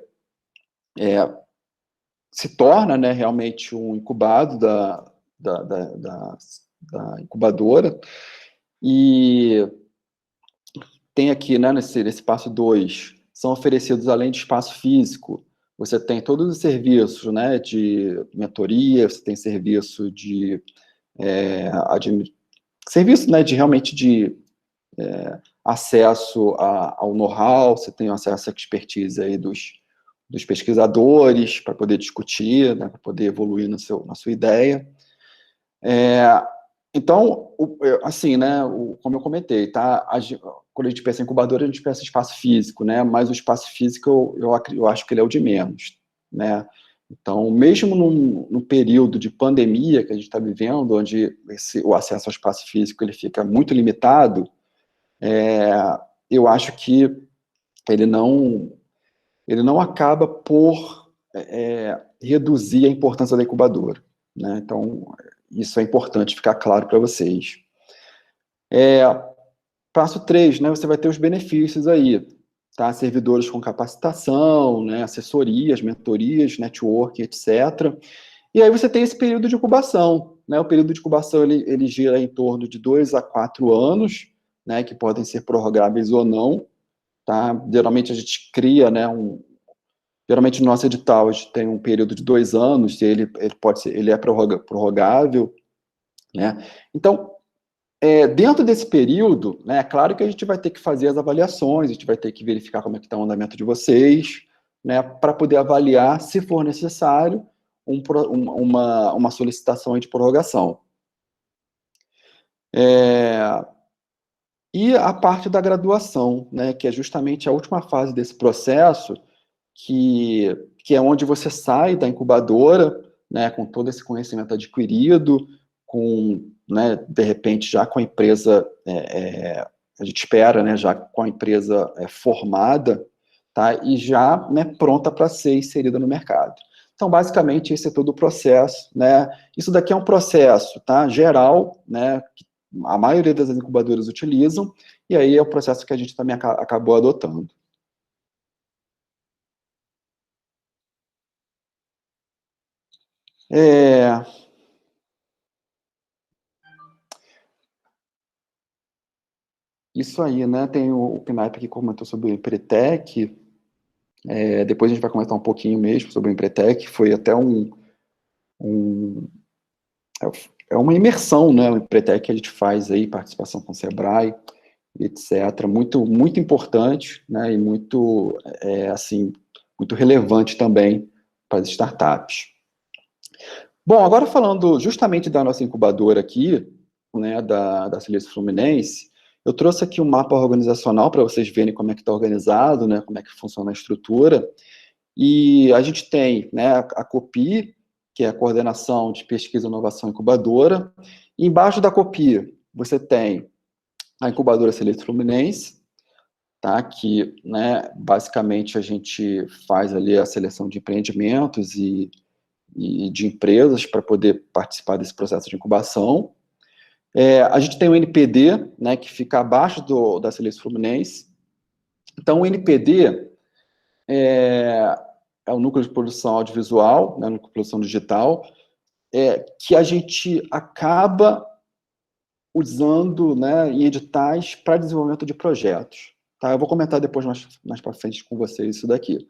se torna, né, realmente um incubado da incubadora, e tem aqui, né, nesse passo 2, são oferecidos, além de espaço físico, você tem todos os serviços, né, de mentoria, você tem serviço serviço, né, realmente de acesso ao know-how, você tem acesso à expertise aí dos pesquisadores para poder discutir, né, para poder evoluir na sua ideia. Então, assim, né, como eu comentei, tá, quando a gente pensa em incubadora, a gente pensa em espaço físico, né, mas o espaço físico eu acho que ele é o de menos, né. Então, mesmo num período de pandemia que a gente está vivendo, onde o acesso ao espaço físico ele fica muito limitado, eu acho que ele não acaba por reduzir a importância da incubadora, né? Então, isso é importante ficar claro para vocês. Passo 3, né, você vai ter os benefícios aí. tá? Servidores com capacitação, né? Assessorias, mentorias, networking, etc. E aí você tem esse período de incubação, né? O período de incubação, ele gira em torno de 2 a 4 anos, né? Que podem ser prorrogáveis ou não, tá? Geralmente a gente cria, né? Geralmente no nosso edital a gente tem um período de 2 anos, e ele é prorrogável, né? Então, dentro desse período, né, é claro que a gente vai ter que fazer as avaliações, a gente vai ter que verificar como é que está o andamento de vocês, né, para poder avaliar, se for necessário, uma solicitação de prorrogação. E a parte da graduação, né, que é justamente a última fase desse processo, que é onde você sai da incubadora, né, com todo esse conhecimento adquirido, né, de repente já com a empresa, a gente espera, né, já com a empresa formada, tá, e já, né, pronta para ser inserida no mercado. Então, basicamente, esse é todo o processo, né. Isso daqui é um processo, tá, geral, né, que a maioria das incubadoras utilizam, e aí é o processo que a gente também acabou adotando. Isso aí, né? Tem o Knaip que comentou sobre o Empretec. Depois a gente vai comentar um pouquinho mesmo sobre o Empretec. Foi até uma imersão, né? O Empretec que a gente faz aí, participação com o Sebrae, etc. Muito, muito importante, né? E muito, assim, muito relevante também para as startups. Bom, agora falando justamente da nossa incubadora aqui, né? Da Silício Fluminense, eu trouxe aqui um mapa organizacional para vocês verem como é que está organizado, né, como é que funciona a estrutura. E a gente tem, né, a COPI, que é a Coordenação de Pesquisa, Inovação e Incubadora. E embaixo da COPI, você tem a Incubadora Silício Fluminense, tá, que, né, basicamente a gente faz ali a seleção de empreendimentos e de empresas para poder participar desse processo de incubação. A gente tem o NPD, né, que fica abaixo da Silício Fluminense. Então, o NPD é o Núcleo de Produção Audiovisual, né, Núcleo de Produção Digital, que a gente acaba usando, né, em editais para desenvolvimento de projetos. Tá? Eu vou comentar depois mais para frente com vocês isso daqui.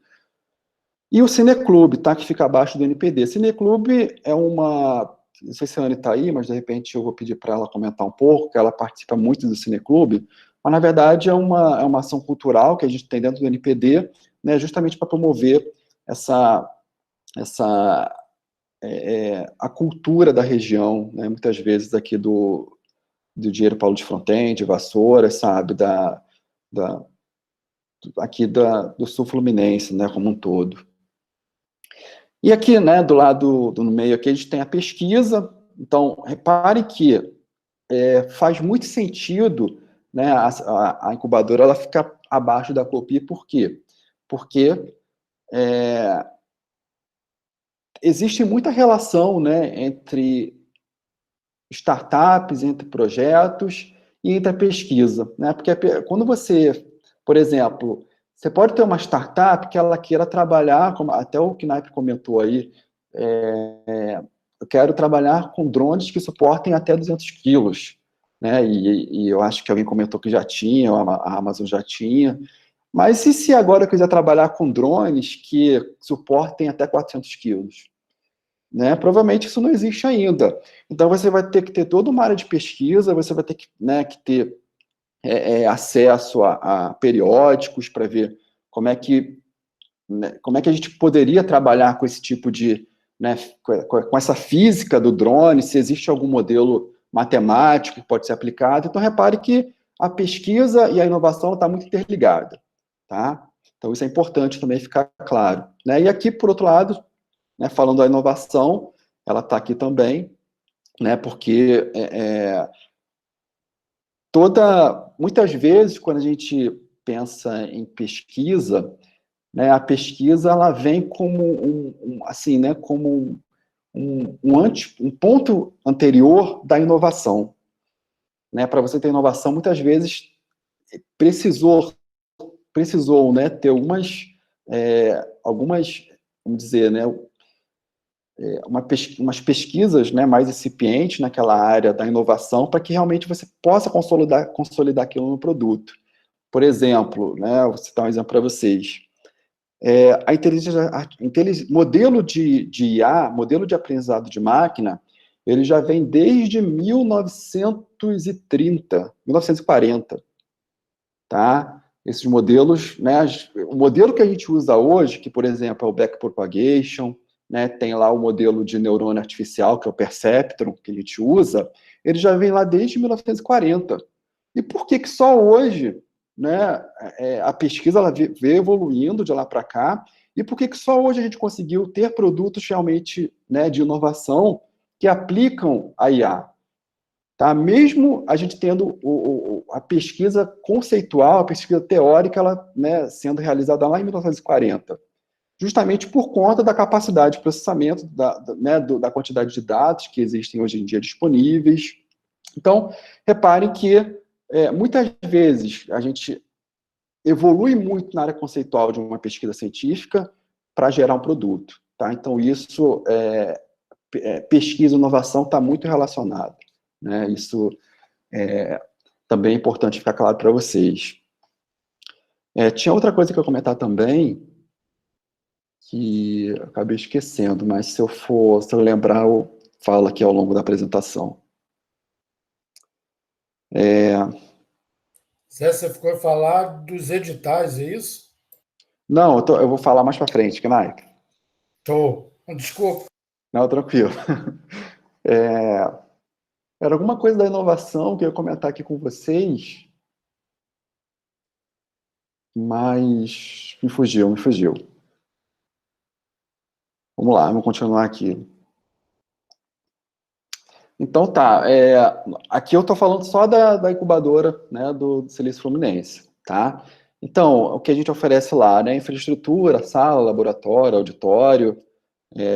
E o Cineclube, tá, que fica abaixo do NPD. Cineclube é uma... Não sei se a Anne está aí, mas de repente eu vou pedir para ela comentar um pouco, que ela participa muito do Cineclube, mas na verdade é uma ação cultural que a gente tem dentro do NPD, né, justamente para promover a cultura da região, né, muitas vezes aqui do Dinheiro Paulo de Fronten, de Vassoura, sabe, aqui do sul fluminense, né, como um todo. E aqui, né, no meio aqui, a gente tem a pesquisa. Então, repare que faz muito sentido, né, a incubadora ela ficar abaixo da COPI. Por quê? Porque existe muita relação, né, entre startups, entre projetos e entre a pesquisa, né? Porque quando você, por exemplo, você pode ter uma startup que ela queira trabalhar, como até o Knaip comentou aí, eu quero trabalhar com drones que suportem até 200 quilos, né? E eu acho que alguém comentou que já tinha, a Amazon já tinha. Mas e se agora eu quiser trabalhar com drones que suportem até 400 quilos? Né? Provavelmente isso não existe ainda. Então você vai ter que ter toda uma área de pesquisa, você vai ter que, né, que ter acesso a periódicos para ver como é que a gente poderia trabalhar com esse tipo de, né, com essa física do drone, se existe algum modelo matemático que pode ser aplicado. Então repare que a pesquisa e a inovação está muito interligada, tá? Então isso é importante também ficar claro, né? E aqui, por outro lado, né, falando da inovação, ela está aqui também, né, porque muitas vezes, quando a gente pensa em pesquisa, né, a pesquisa ela vem como assim, né, como um ponto anterior da inovação. Né? Para você ter inovação, muitas vezes precisou precisou, né, ter algumas, vamos dizer, né, umas pesquisas, né, mais incipientes naquela área da inovação para que realmente você possa consolidar aquilo no produto. Por exemplo, né, vou citar um exemplo para vocês. A modelo de IA, modelo de aprendizado de máquina, ele já vem desde 1930, 1940, tá? Esses modelos, né, o modelo que a gente usa hoje, que, por exemplo, é o backpropagation, né, tem lá o modelo de neurônio artificial, que é o Perceptron, que a gente usa, ele já vem lá desde 1940. E por que que só hoje, né, a pesquisa ela veio evoluindo de lá para cá, e por que que só hoje a gente conseguiu ter produtos realmente, né, de inovação que aplicam a IA? Tá? Mesmo a gente tendo a pesquisa conceitual, a pesquisa teórica, ela, né, sendo realizada lá em 1940, justamente por conta da capacidade de processamento, da quantidade de dados que existem hoje em dia disponíveis. Então, reparem que muitas vezes a gente evolui muito na área conceitual de uma pesquisa científica para gerar um produto. Tá? Então, isso, pesquisa e inovação está muito relacionado. Né? Isso também é importante ficar claro para vocês. Tinha outra coisa que eu comentar também, que eu acabei esquecendo, mas se eu lembrar, eu falo aqui ao longo da apresentação. Zé, você ficou a falar dos editais, é isso? Não, eu vou falar mais para frente, Knaip. Tô. Desculpa. Não, tranquilo. Era alguma coisa da inovação que eu ia comentar aqui com vocês, mas me fugiu. Vamos lá, vamos continuar aqui. Então tá, aqui eu estou falando só da incubadora, né, do Silício Fluminense, tá? Então, o que a gente oferece lá, né, infraestrutura, sala, laboratório, auditório,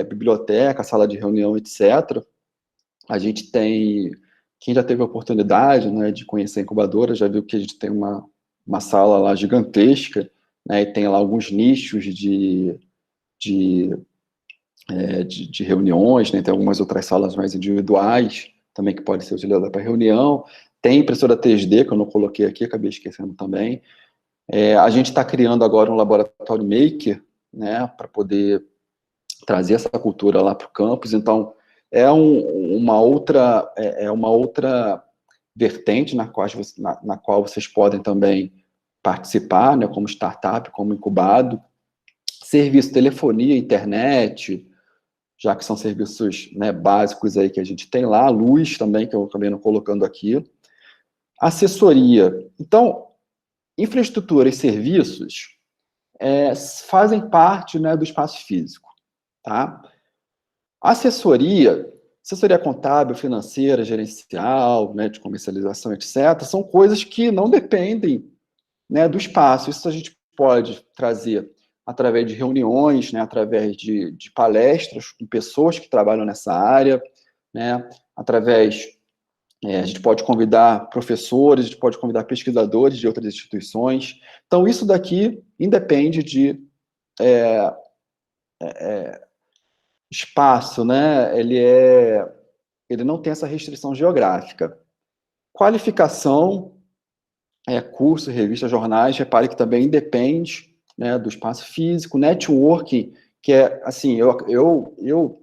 biblioteca, sala de reunião, etc. A gente tem, quem já teve a oportunidade, né, de conhecer a incubadora, já viu que a gente tem uma sala lá gigantesca, né, e tem lá alguns nichos de reuniões, né, tem algumas outras salas mais individuais, também que podem ser utilizadas para reunião. Tem impressora 3D, que eu não coloquei aqui, acabei esquecendo também. A gente está criando agora um laboratório maker, né, para poder trazer essa cultura lá para o campus. Então, uma outra vertente na qual vocês podem também participar, né, como startup, como incubado. Serviço de telefonia, internet, já que são serviços, né, básicos aí que a gente tem lá, luz também, que eu acabei não colocando aqui. Assessoria. Então, infraestrutura e serviços fazem parte, né, do espaço físico, tá? Assessoria contábil, financeira, gerencial, né, de comercialização, etc., são coisas que não dependem, né, do espaço. Isso a gente pode trazer através de reuniões, né, através de palestras com pessoas que trabalham nessa área, né, a gente pode convidar professores, a gente pode convidar pesquisadores de outras instituições. Então, isso daqui independe de espaço, né? Ele não tem essa restrição geográfica. Qualificação, curso, revista, jornais, repare que também independe, né, do espaço físico. Networking, que assim,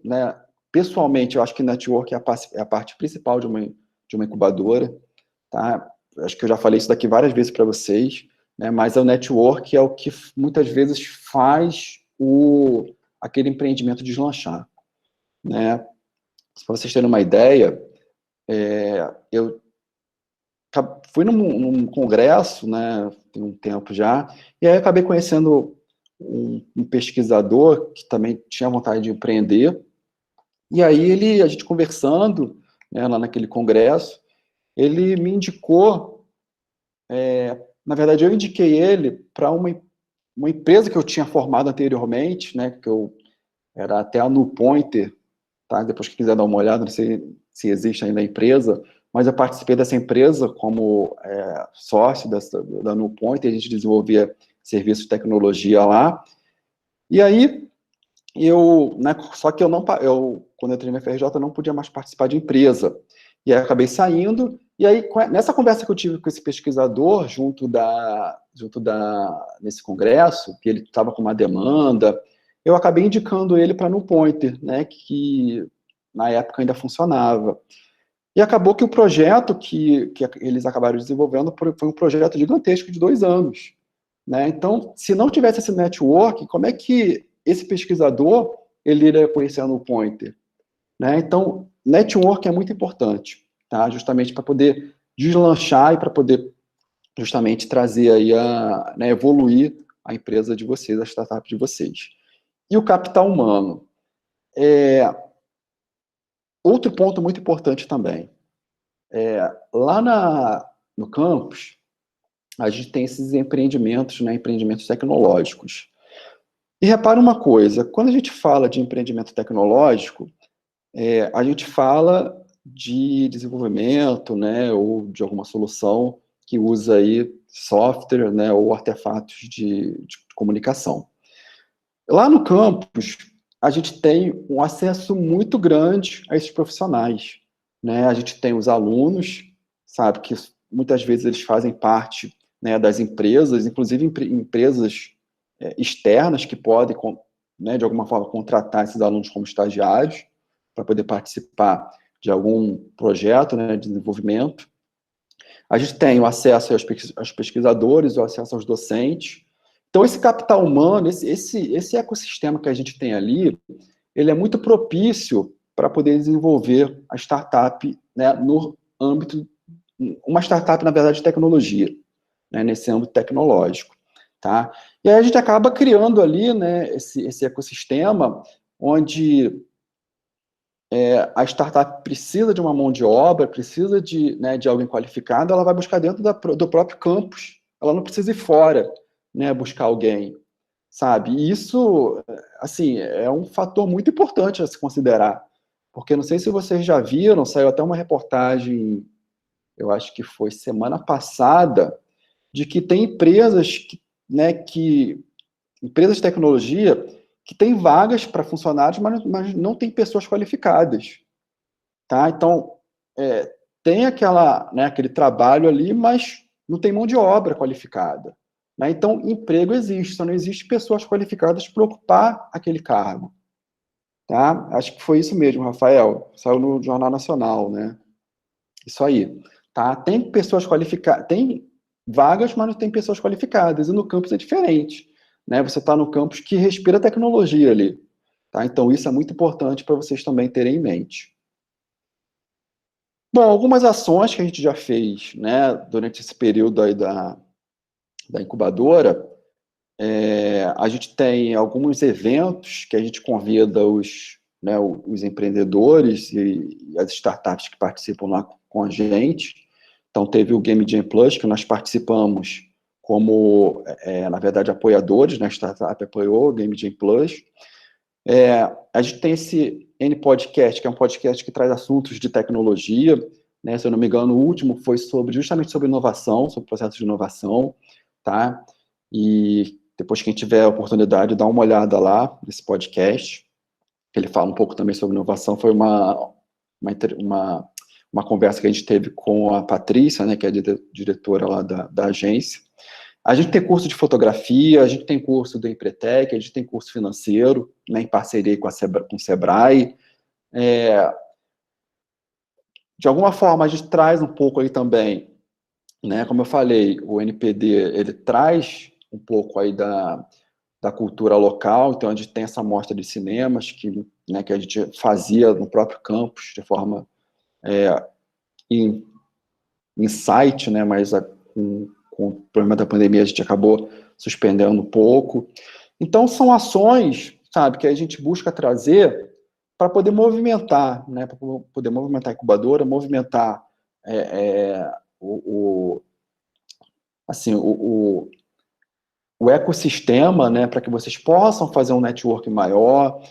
né, pessoalmente, eu acho que networking é a parte principal de uma incubadora, tá? Acho que eu já falei isso daqui várias vezes para vocês, né, mas o network é o que muitas vezes faz aquele empreendimento deslanchar, né? Para vocês terem uma ideia, eu fui num congresso, né, tem um tempo já, e aí acabei conhecendo um pesquisador que também tinha vontade de empreender, e aí a gente conversando, né, lá naquele congresso, ele me indicou, na verdade eu indiquei ele para uma empresa que eu tinha formado anteriormente, né, que eu era até a NuPointer, tá? Depois que quiser dar uma olhada, não sei se existe ainda a empresa, mas eu participei dessa empresa como sócio da NuPointer, a gente desenvolvia serviço de tecnologia lá. E aí, só que quando eu entrei na FRJ, eu não podia mais participar de empresa. E aí, acabei saindo. E aí, nessa conversa que eu tive com esse pesquisador, nesse congresso, que ele estava com uma demanda, eu acabei indicando ele para a NuPointer, né, que na época ainda funcionava. E acabou que o projeto que eles acabaram desenvolvendo foi um projeto gigantesco de 2 anos. Né? Então, se não tivesse esse network, como é que esse pesquisador ele iria conhecer a NuPointer? Né? Então, network é muito importante, tá? Justamente para poder deslanchar e para poder justamente trazer aí evoluir a empresa de vocês, a startup de vocês. E o capital humano. Outro ponto muito importante também. Lá no campus, a gente tem esses empreendimentos, né, empreendimentos tecnológicos. E repara uma coisa, quando a gente fala de empreendimento tecnológico, a gente fala de desenvolvimento, né, ou de alguma solução que usa aí software, né, ou artefatos de comunicação. Lá no campus, a gente tem um acesso muito grande a esses profissionais, né? A gente tem os alunos, sabe, que muitas vezes eles fazem parte, né, das empresas, inclusive empresas externas que podem, né, de alguma forma, contratar esses alunos como estagiários para poder participar de algum projeto, né, de desenvolvimento. A gente tem o acesso aos pesquisadores, o acesso aos docentes. Então, esse capital humano, esse ecossistema que a gente tem ali, ele é muito propício para poder desenvolver a startup, né, no âmbito, uma startup, na verdade, de tecnologia, né, nesse âmbito tecnológico, tá? E aí a gente acaba criando ali, né, esse ecossistema onde a startup precisa de uma mão de obra, precisa de alguém qualificado, ela vai buscar dentro do próprio campus, ela não precisa ir fora, né, buscar alguém, sabe? E isso, assim, é um fator muito importante a se considerar, porque não sei se vocês já viram, saiu até uma reportagem, eu acho que foi semana passada, de que tem empresas, empresas de tecnologia que têm vagas para funcionários, mas não tem pessoas qualificadas, tá? Então, tem aquele trabalho ali, mas não tem mão de obra qualificada. Né? Então, emprego existe, só não existe pessoas qualificadas para ocupar aquele cargo. Tá? Acho que foi isso mesmo, Rafael. Saiu no Jornal Nacional, né? Isso aí. Tá? Tem pessoas qualificadas, tem vagas, mas não tem pessoas qualificadas. E no campus é diferente. Né? Você está no campus que respira tecnologia ali. Tá? Então, isso é muito importante para vocês também terem em mente. Bom, algumas ações que a gente já fez, né, durante esse período aí da incubadora, a gente tem alguns eventos que a gente convida os empreendedores e as startups que participam lá com a gente. Então, teve o Game Jam Plus, que nós participamos como, na verdade, apoiadores, né? A startup apoiou o Game Jam Plus. A gente tem esse N-Podcast, que é um podcast que traz assuntos de tecnologia, né? Se eu não me engano, o último foi justamente sobre inovação, sobre o processo de inovação, tá? E depois, quem tiver a oportunidade, dá uma olhada lá nesse podcast. Ele fala um pouco também sobre inovação. Foi uma conversa que a gente teve com a Patrícia, né, que é a diretora lá da agência. A gente tem curso de fotografia, a gente tem curso do Empretec, a gente tem curso financeiro, né, em parceria com o Sebrae. De alguma forma, a gente traz um pouco aí também, né, como eu falei, o NPD, ele traz um pouco aí da cultura local, então a gente tem essa mostra de cinemas que a gente fazia no próprio campus, de forma em site, né, mas com o problema da pandemia a gente acabou suspendendo um pouco. Então, são ações, sabe, que a gente busca trazer para poder movimentar, né, para poder movimentar a incubadora, movimentar o ecossistema, né, para que vocês possam fazer um network maior.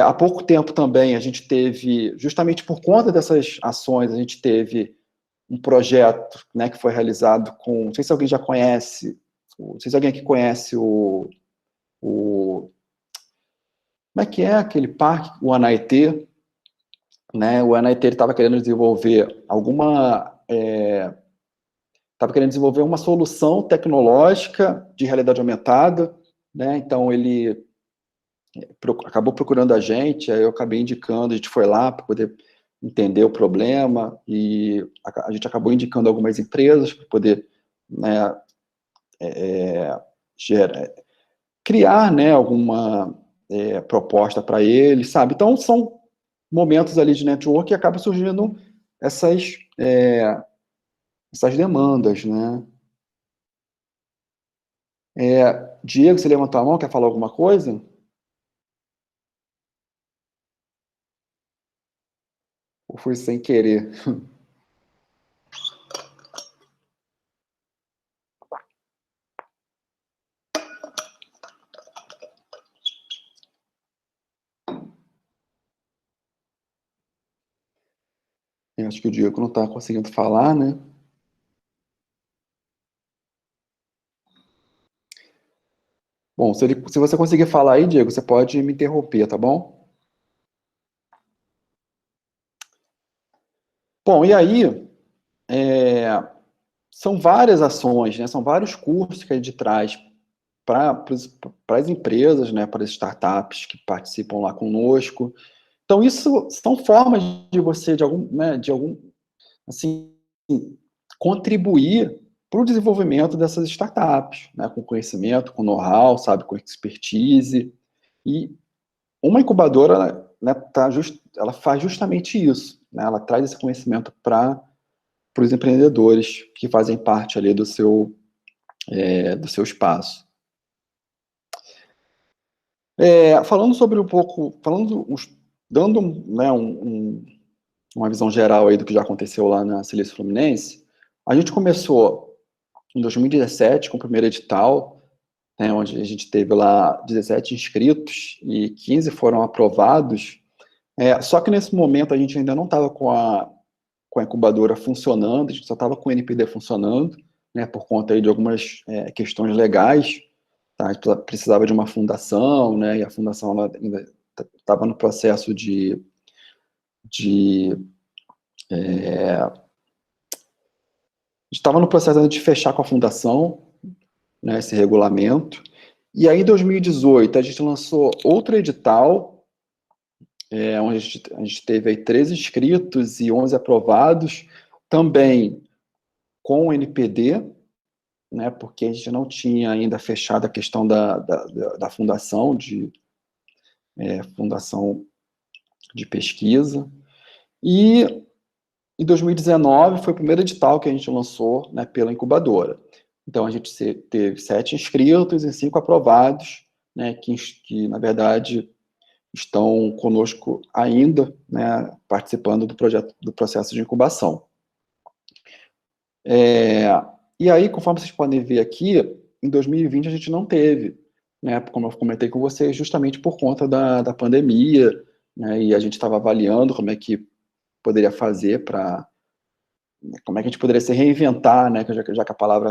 Há pouco tempo também a gente teve, justamente por conta dessas ações, a gente teve um projeto, né, que foi realizado com, não sei se alguém já conhece, não sei se alguém aqui conhece como é que é aquele parque, o Anaetê, né? O Anaetê estava querendo desenvolver uma solução tecnológica de realidade aumentada, né? Então ele acabou procurando a gente, aí eu acabei indicando, a gente foi lá para poder entender o problema e a gente acabou indicando algumas empresas para poder, né, criar, né, alguma proposta para eles, sabe? Então são momentos ali de network que acaba surgindo essas demandas, né? Diego, você levantou a mão, quer falar alguma coisa? Ou foi sem querer? Eu acho que o Diego não está conseguindo falar, né? Bom, se você conseguir falar aí, Diego, você pode me interromper, tá bom? Bom, e aí, são várias ações, né? São vários cursos que a gente traz para as empresas, né? Para as startups que participam lá conosco. Então, isso são formas de você, assim, contribuir para o desenvolvimento dessas startups, né? Com conhecimento, com know-how, sabe? Com expertise. E uma incubadora, né, ela faz justamente isso, né? Ela traz esse conhecimento para os empreendedores que fazem parte ali do seu espaço. Falando sobre um pouco, dando, né, uma visão geral aí do que já aconteceu lá na Silício Fluminense, a gente começou em 2017 com o primeiro edital, né, onde a gente teve lá 17 inscritos e 15 foram aprovados. Só que nesse momento a gente ainda não estava com a incubadora funcionando, a gente só estava com o NPD funcionando, né, por conta aí de algumas questões legais. Tá? A gente precisava de uma fundação, né, e a fundação ela ainda estava no processo estava no processo de fechar com a fundação, né, esse regulamento. E aí, em 2018, a gente lançou outro edital, onde a gente teve aí 13 inscritos e 11 aprovados, também com o NPD, né, porque a gente não tinha ainda fechado a questão da fundação de pesquisa. E em 2019 foi o primeiro edital que a gente lançou, né, pela incubadora. Então a gente teve 7 inscritos e 5 aprovados, né, que na verdade estão conosco ainda, né, participando do processo de incubação. E aí, conforme vocês podem ver aqui, em 2020 a gente não teve, né, como eu comentei com vocês, justamente por conta da pandemia, né, e a gente estava avaliando como é que poderia fazer como é que a gente poderia se reinventar, né, já que a palavra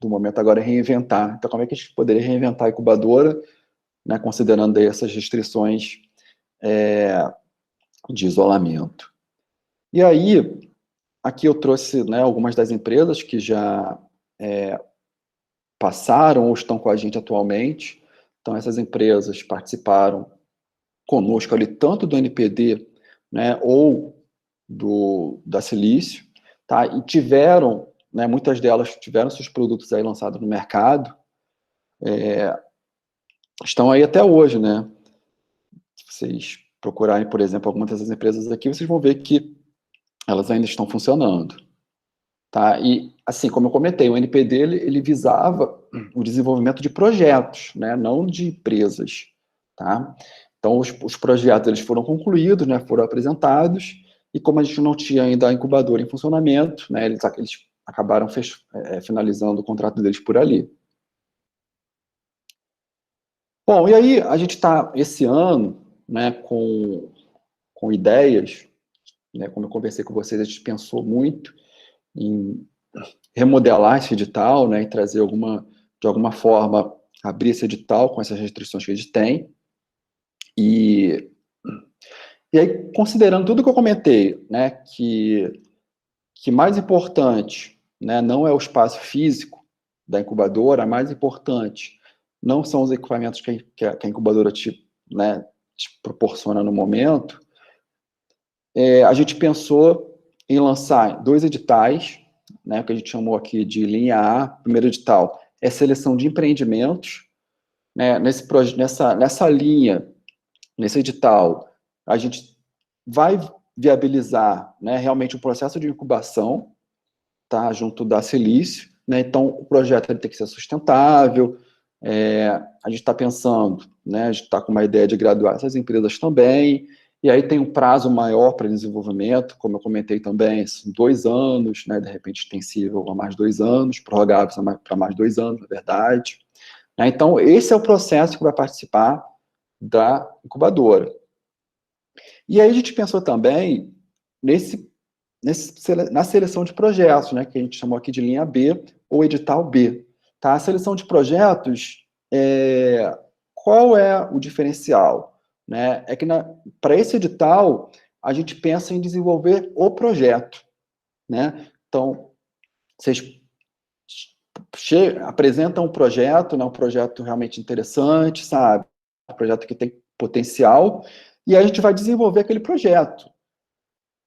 do momento agora é reinventar. Então, como é que a gente poderia reinventar a incubadora, né, considerando aí essas restrições de isolamento. E aí, aqui eu trouxe, né, algumas das empresas que já passaram ou estão com a gente atualmente. Então, essas empresas participaram conosco ali, tanto do NPD, né, ou da Silício, tá? E tiveram, né, muitas delas tiveram seus produtos aí lançados no mercado, estão aí até hoje, né? Se vocês procurarem, por exemplo, algumas dessas empresas aqui, vocês vão ver que elas ainda estão funcionando. Tá? E, assim, como eu comentei, o NPD ele visava o desenvolvimento de projetos, né? Não de empresas. Tá? Então, os projetos eles foram concluídos, né? Foram apresentados, e como a gente não tinha ainda a incubadora em funcionamento, né? Eles acabaram finalizando o contrato deles por ali. Bom, e aí a gente está, esse ano, né, com ideias, né? Como eu conversei com vocês, a gente pensou muito em remodelar esse edital, né, e trazer de alguma forma, abrir esse edital com essas restrições que a gente tem. E aí, considerando tudo que eu comentei, né, que mais importante, né, não é o espaço físico da incubadora, mais importante não são os equipamentos que a incubadora te proporciona no momento, a gente pensou em lançar 2 editais, né, que a gente chamou aqui de linha A. Primeiro edital é seleção de empreendimentos, né, nessa linha, nesse edital, a gente vai viabilizar, né, realmente o processo de incubação, tá, junto da Silício, né, então o projeto ele tem que ser sustentável, a gente está pensando, né, a gente está com uma ideia de graduar essas empresas também, e aí tem um prazo maior para desenvolvimento, como eu comentei também, são 2 anos, né, de repente extensível a mais 2 anos, prorrogável para mais 2 anos, na verdade. Né, então, esse é o processo que vai participar da incubadora. E aí a gente pensou também na seleção de projetos, né, que a gente chamou aqui de linha B, ou edital B. Tá? A seleção de projetos, qual é o diferencial? Né? É que para esse edital, a gente pensa em desenvolver o projeto. Né? Então, vocês apresentam um projeto, né, um projeto realmente interessante, sabe? Um projeto que tem potencial, e a gente vai desenvolver aquele projeto.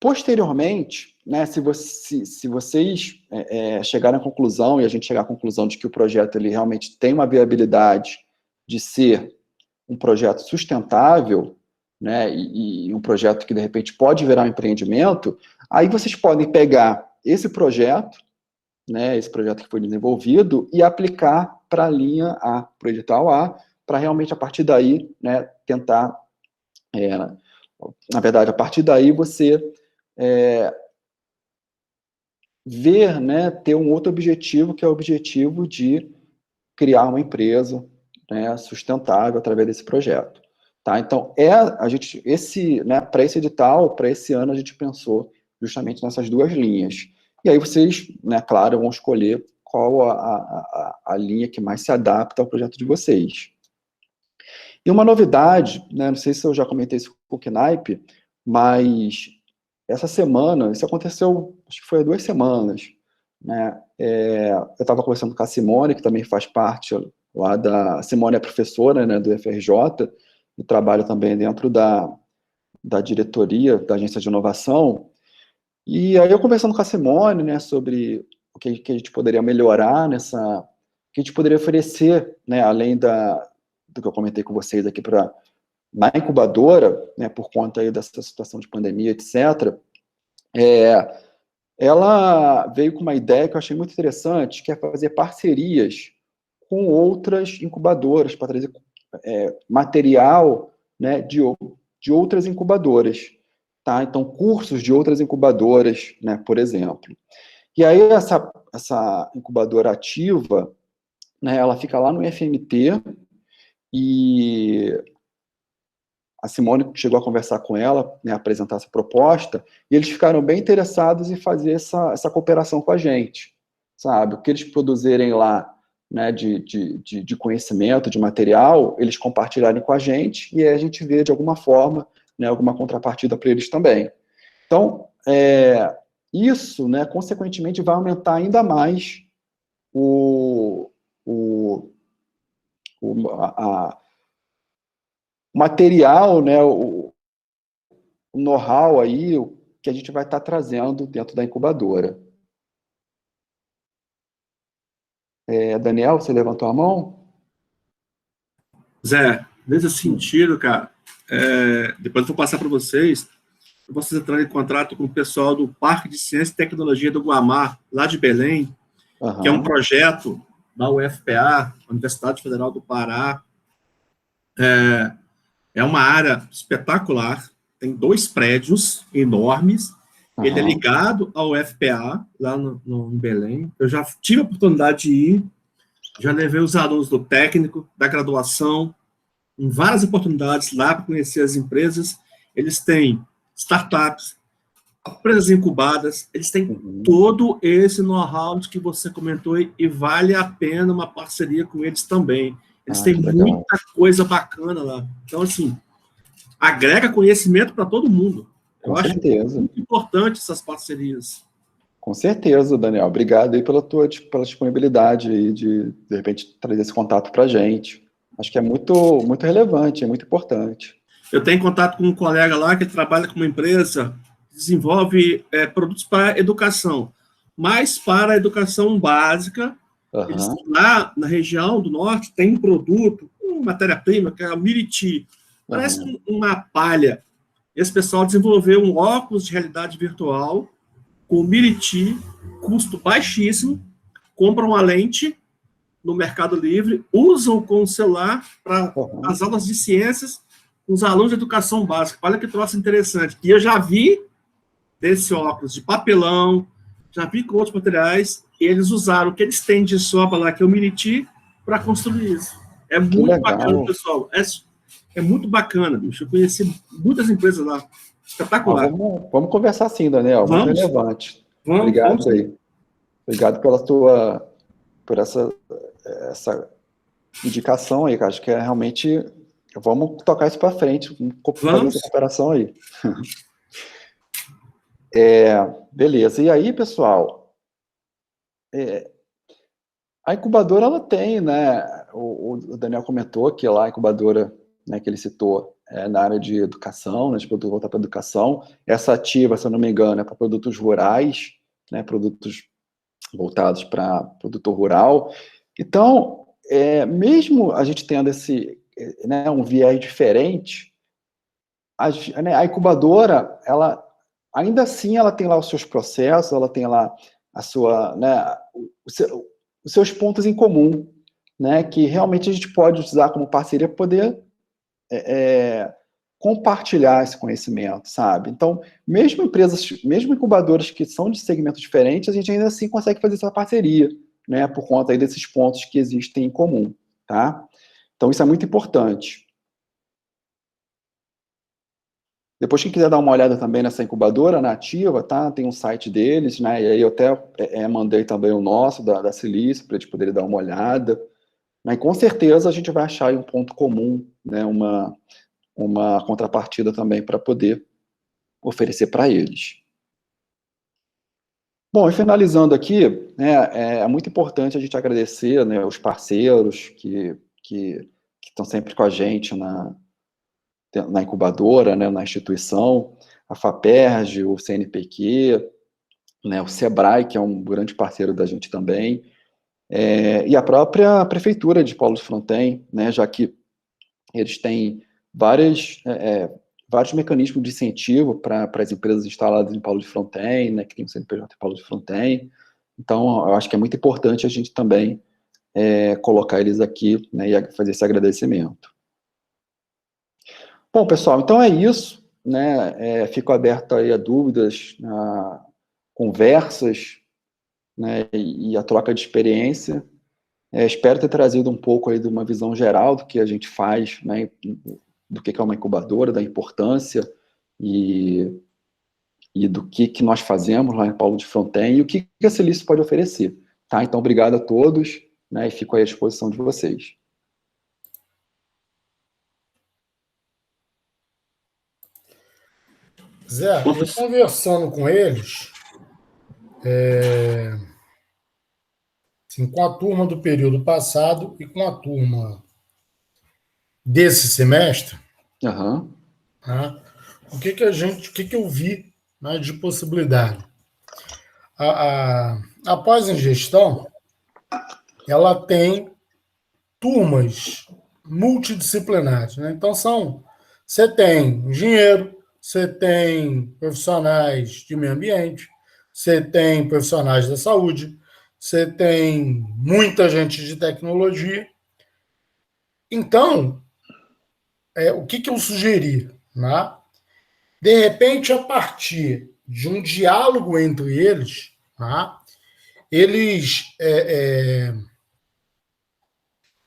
Posteriormente, né, se vocês chegarem à conclusão, e a gente chegar à conclusão de que o projeto ele realmente tem uma viabilidade de ser um projeto sustentável, né, e um projeto que, de repente, pode virar um empreendimento, aí vocês podem pegar esse projeto, né, esse projeto que foi desenvolvido, e aplicar para a linha A, para o edital A, para realmente, a partir daí, né, tentar, na verdade, a partir daí você ver, né, ter um outro objetivo, que é o objetivo de criar uma empresa, né, sustentável através desse projeto. Tá? Então, para esse edital, para esse ano, a gente pensou justamente nessas 2 linhas. E aí vocês, né, claro, vão escolher qual a linha que mais se adapta ao projeto de vocês. E uma novidade, né, não sei se eu já comentei isso com o Knipe, mas essa semana, isso aconteceu, acho que foi há 2 semanas, né, eu estava conversando com a Simone, que também faz parte lá a Simone é professora, né, do FRJ, e trabalha também dentro da diretoria da agência de inovação, e aí eu conversando com a Simone, né, sobre o que a gente poderia melhorar o que a gente poderia oferecer, né, além do que eu comentei com vocês aqui na incubadora, né, por conta aí dessa situação de pandemia, etc., ela veio com uma ideia que eu achei muito interessante, que é fazer parcerias com outras incubadoras, para trazer material, né, de outras incubadoras. Tá? Então, cursos de outras incubadoras, né, por exemplo. E aí, essa incubadora ativa, né, ela fica lá no FMT, e a Simone chegou a conversar com ela, né, apresentar essa proposta, e eles ficaram bem interessados em fazer essa cooperação com a gente, sabe? O que eles produzirem lá, né, de conhecimento, de material, eles compartilharem com a gente, e aí a gente vê, de alguma forma, né, alguma contrapartida para eles também. Então, isso, né, consequentemente, vai aumentar ainda mais o material, né, o know-how aí que a gente vai estar trazendo dentro da incubadora. Daniel, você levantou a mão? Zé, nesse sentido, cara, depois eu vou passar para vocês entrarem em contato com o pessoal do Parque de Ciência e Tecnologia do Guamá, lá de Belém, que é um projeto da UFPA, Universidade Federal do Pará. É uma área espetacular, tem 2 prédios enormes, ele é ligado ao UFPA, lá em Belém. Eu já tive a oportunidade de ir, já levei os alunos do técnico, da graduação, em várias oportunidades lá para conhecer as empresas. Eles têm startups, empresas incubadas, eles têm todo esse know-how que você comentou e vale a pena uma parceria com eles também. Eles têm muita coisa bacana lá. Então, assim, agrega conhecimento para todo mundo. Eu acho muito importante essas parcerias. Com certeza, Daniel. Obrigado aí pela disponibilidade aí de repente, trazer esse contato para a gente. Acho que é muito, muito relevante, é muito importante. Eu tenho contato com um colega lá que trabalha com uma empresa que desenvolve produtos para educação, mas para a educação básica. Eles, lá na região do norte tem um produto, uma matéria-prima, que é a Miriti. Parece uma palha. Esse pessoal desenvolveu um óculos de realidade virtual com Miriti, custo baixíssimo, compram uma lente no Mercado Livre, usam com o celular para as aulas de ciências com os alunos de educação básica. Olha que troço interessante. E eu já vi desse óculos de papelão, já vi com outros materiais, e eles usaram o que eles têm de sobra lá, que é o Miriti, para construir isso. É muito bacana, pessoal. É muito bacana, bicho. Eu conheci muitas empresas lá. Espetacular. Vamos conversar sim, Daniel. Muito relevante. Obrigado aí. Obrigado por essa indicação aí, cara. Acho que é realmente... Vamos tocar isso para frente. Vamos fazer essa cooperação aí. Beleza. E aí, pessoal, a incubadora, ela tem, né? O Daniel comentou que lá a incubadora, né, que ele citou, na área de educação, né, de produto voltado para educação. Essa ativa, se eu não me engano, é para produtos rurais, né, produtos voltados para produtor rural. Então, mesmo a gente tendo né, um viés diferente, a incubadora, ela ainda assim ela tem lá os seus processos, ela tem lá a sua, né, os seus pontos em comum, né, que realmente a gente pode usar como parceria para poder compartilhar esse conhecimento, sabe? Então, mesmo incubadoras que são de segmentos diferentes, a gente ainda assim consegue fazer essa parceria, né, por conta aí desses pontos que existem em comum, tá? Então, isso é muito importante. Depois, quem quiser dar uma olhada também nessa incubadora nativa, tá? Tem um site deles, né? E aí eu até mandei também o nosso, da Silício, para eles poderem dar uma olhada. Né? E com certeza a gente vai achar aí um ponto comum, né? Uma contrapartida também para poder oferecer para eles. Bom, e finalizando aqui, né, é muito importante a gente agradecer, né, os parceiros que estão sempre com a gente na incubadora, né, na instituição, a FAPERJ, o CNPq, né, o SEBRAE, que é um grande parceiro da gente também, e a própria Prefeitura de Paulo de Fronten, né, já que eles têm vários mecanismos de incentivo para as empresas instaladas em Paulo de Fronten, né, que tem o CNPJ em Paulo de Fronten. Então, eu acho que é muito importante a gente também colocar eles aqui, né, e fazer esse agradecimento. Bom, pessoal, então é isso, né? Fico aberto aí a dúvidas, a conversas, né, e a troca de experiência. Espero ter trazido um pouco aí de uma visão geral do que a gente faz, né, do que é uma incubadora, da importância e do que nós fazemos lá em Paulo de Fronten e o que a Silício pode oferecer. Tá? Então, obrigado a todos, né, e fico aí à disposição de vocês. Zé, eu conversando com eles, assim, com a turma do período passado e com a turma desse semestre, Uhum. né, o que eu vi, né, de possibilidade? A pós-ingestão, ela tem turmas multidisciplinares, né? Então você tem engenheiro, você tem profissionais de meio ambiente, você tem profissionais da saúde, você tem muita gente de tecnologia. Então, o que eu sugeri? Né? De repente, a partir de um diálogo entre eles, né, eles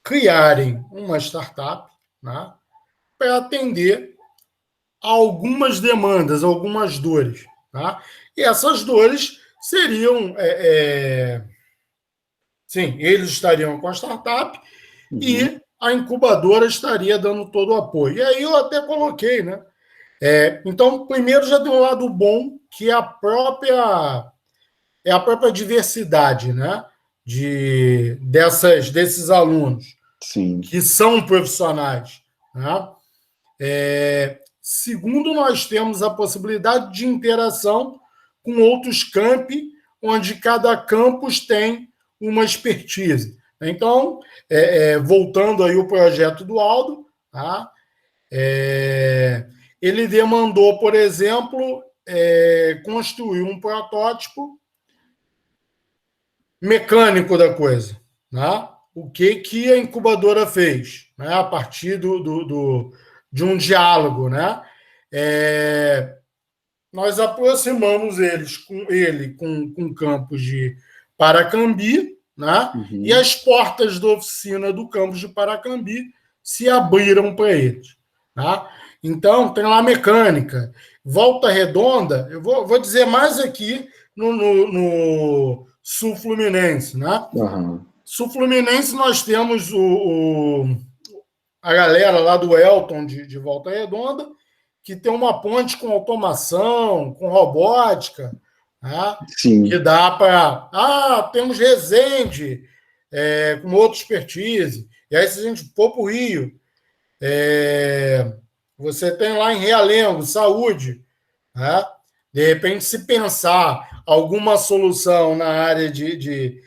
criarem uma startup, né, para atender a algumas demandas, algumas dores. Tá? E essas dores seriam... sim, eles estariam com a startup e a incubadora estaria dando todo o apoio. E aí eu até coloquei, né? Então, primeiro já tem um lado bom, que é a própria diversidade, né? Desses alunos, Sim. que são profissionais. Né? Segundo, nós temos a possibilidade de interação com outros campi, onde cada campus tem uma expertise. Então, voltando aí o projeto do Aldo, tá? Ele demandou, por exemplo, construir um protótipo mecânico da coisa. Né? O que a incubadora fez? Né? A partir de um diálogo. Né? Nós aproximamos ele com campus de Paracambi, né? E as portas da oficina do campus de Paracambi se abriram para eles. Tá? Então, tem lá mecânica. Volta Redonda, eu vou dizer mais aqui no Sul Fluminense. Né? Sul Fluminense, nós temos a galera lá do Elton de Volta Redonda, que tem uma ponte com automação, com robótica, né? Que dá para... temos Resende, com outra expertise. E aí, se a gente for para o Rio, você tem lá em Realengo, saúde. Né? De repente, se pensar alguma solução na área de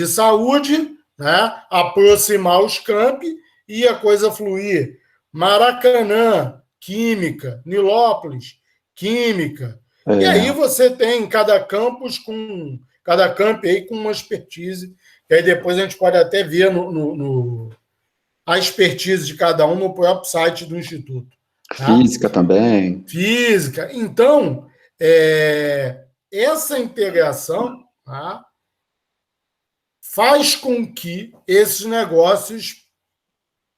saúde, né? Aproximar os campi e a coisa fluir. Maracanã, química, Nilópolis, química. E aí você tem cada camp aí com uma expertise, e aí depois a gente pode até ver a expertise de cada um no próprio site do Instituto. Tá? Física também. Física. Então, essa integração, tá, faz com que esses negócios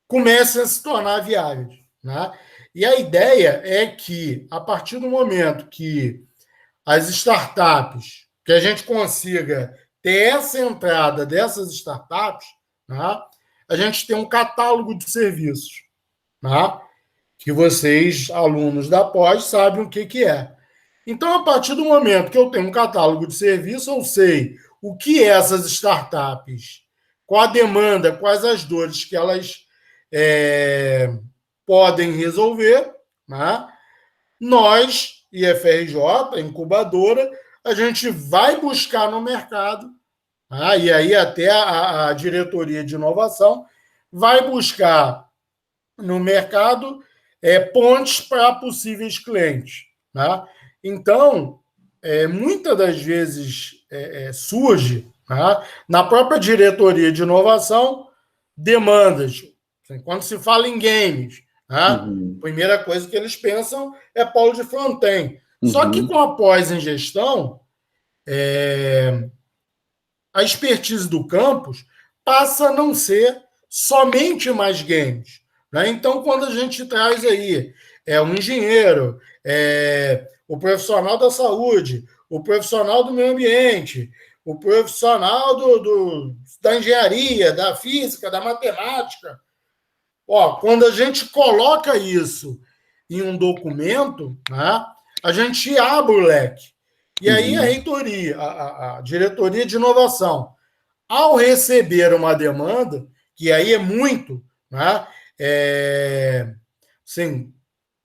comecem a se tornar viáveis. Né? E a ideia é que, a partir do momento que as startups, que a gente consiga ter essa entrada dessas startups, né, a gente tem um catálogo de serviços, né, que vocês, alunos da pós, sabem o que é. Então, a partir do momento que eu tenho um catálogo de serviços, eu sei o que essas startups, qual a demanda, quais as dores que elas podem resolver, né? Nós, IFRJ, incubadora, a gente vai buscar no mercado, né? E aí até a diretoria de inovação vai buscar no mercado pontes para possíveis clientes. Né? Então, muitas das vezes surge, né, na própria diretoria de inovação, demandas. Quando se fala em games, né, a primeira coisa que eles pensam é polo de front-end. Só que com a pós em gestão, a expertise do campus passa a não ser somente mais games. Né? Então, quando a gente traz aí um engenheiro, o profissional da saúde, o profissional do meio ambiente, o profissional da engenharia, da física, da matemática, quando a gente coloca isso em um documento, né, a gente abre o leque. E aí a reitoria, a diretoria de inovação, ao receber uma demanda, que aí é muito, né, assim,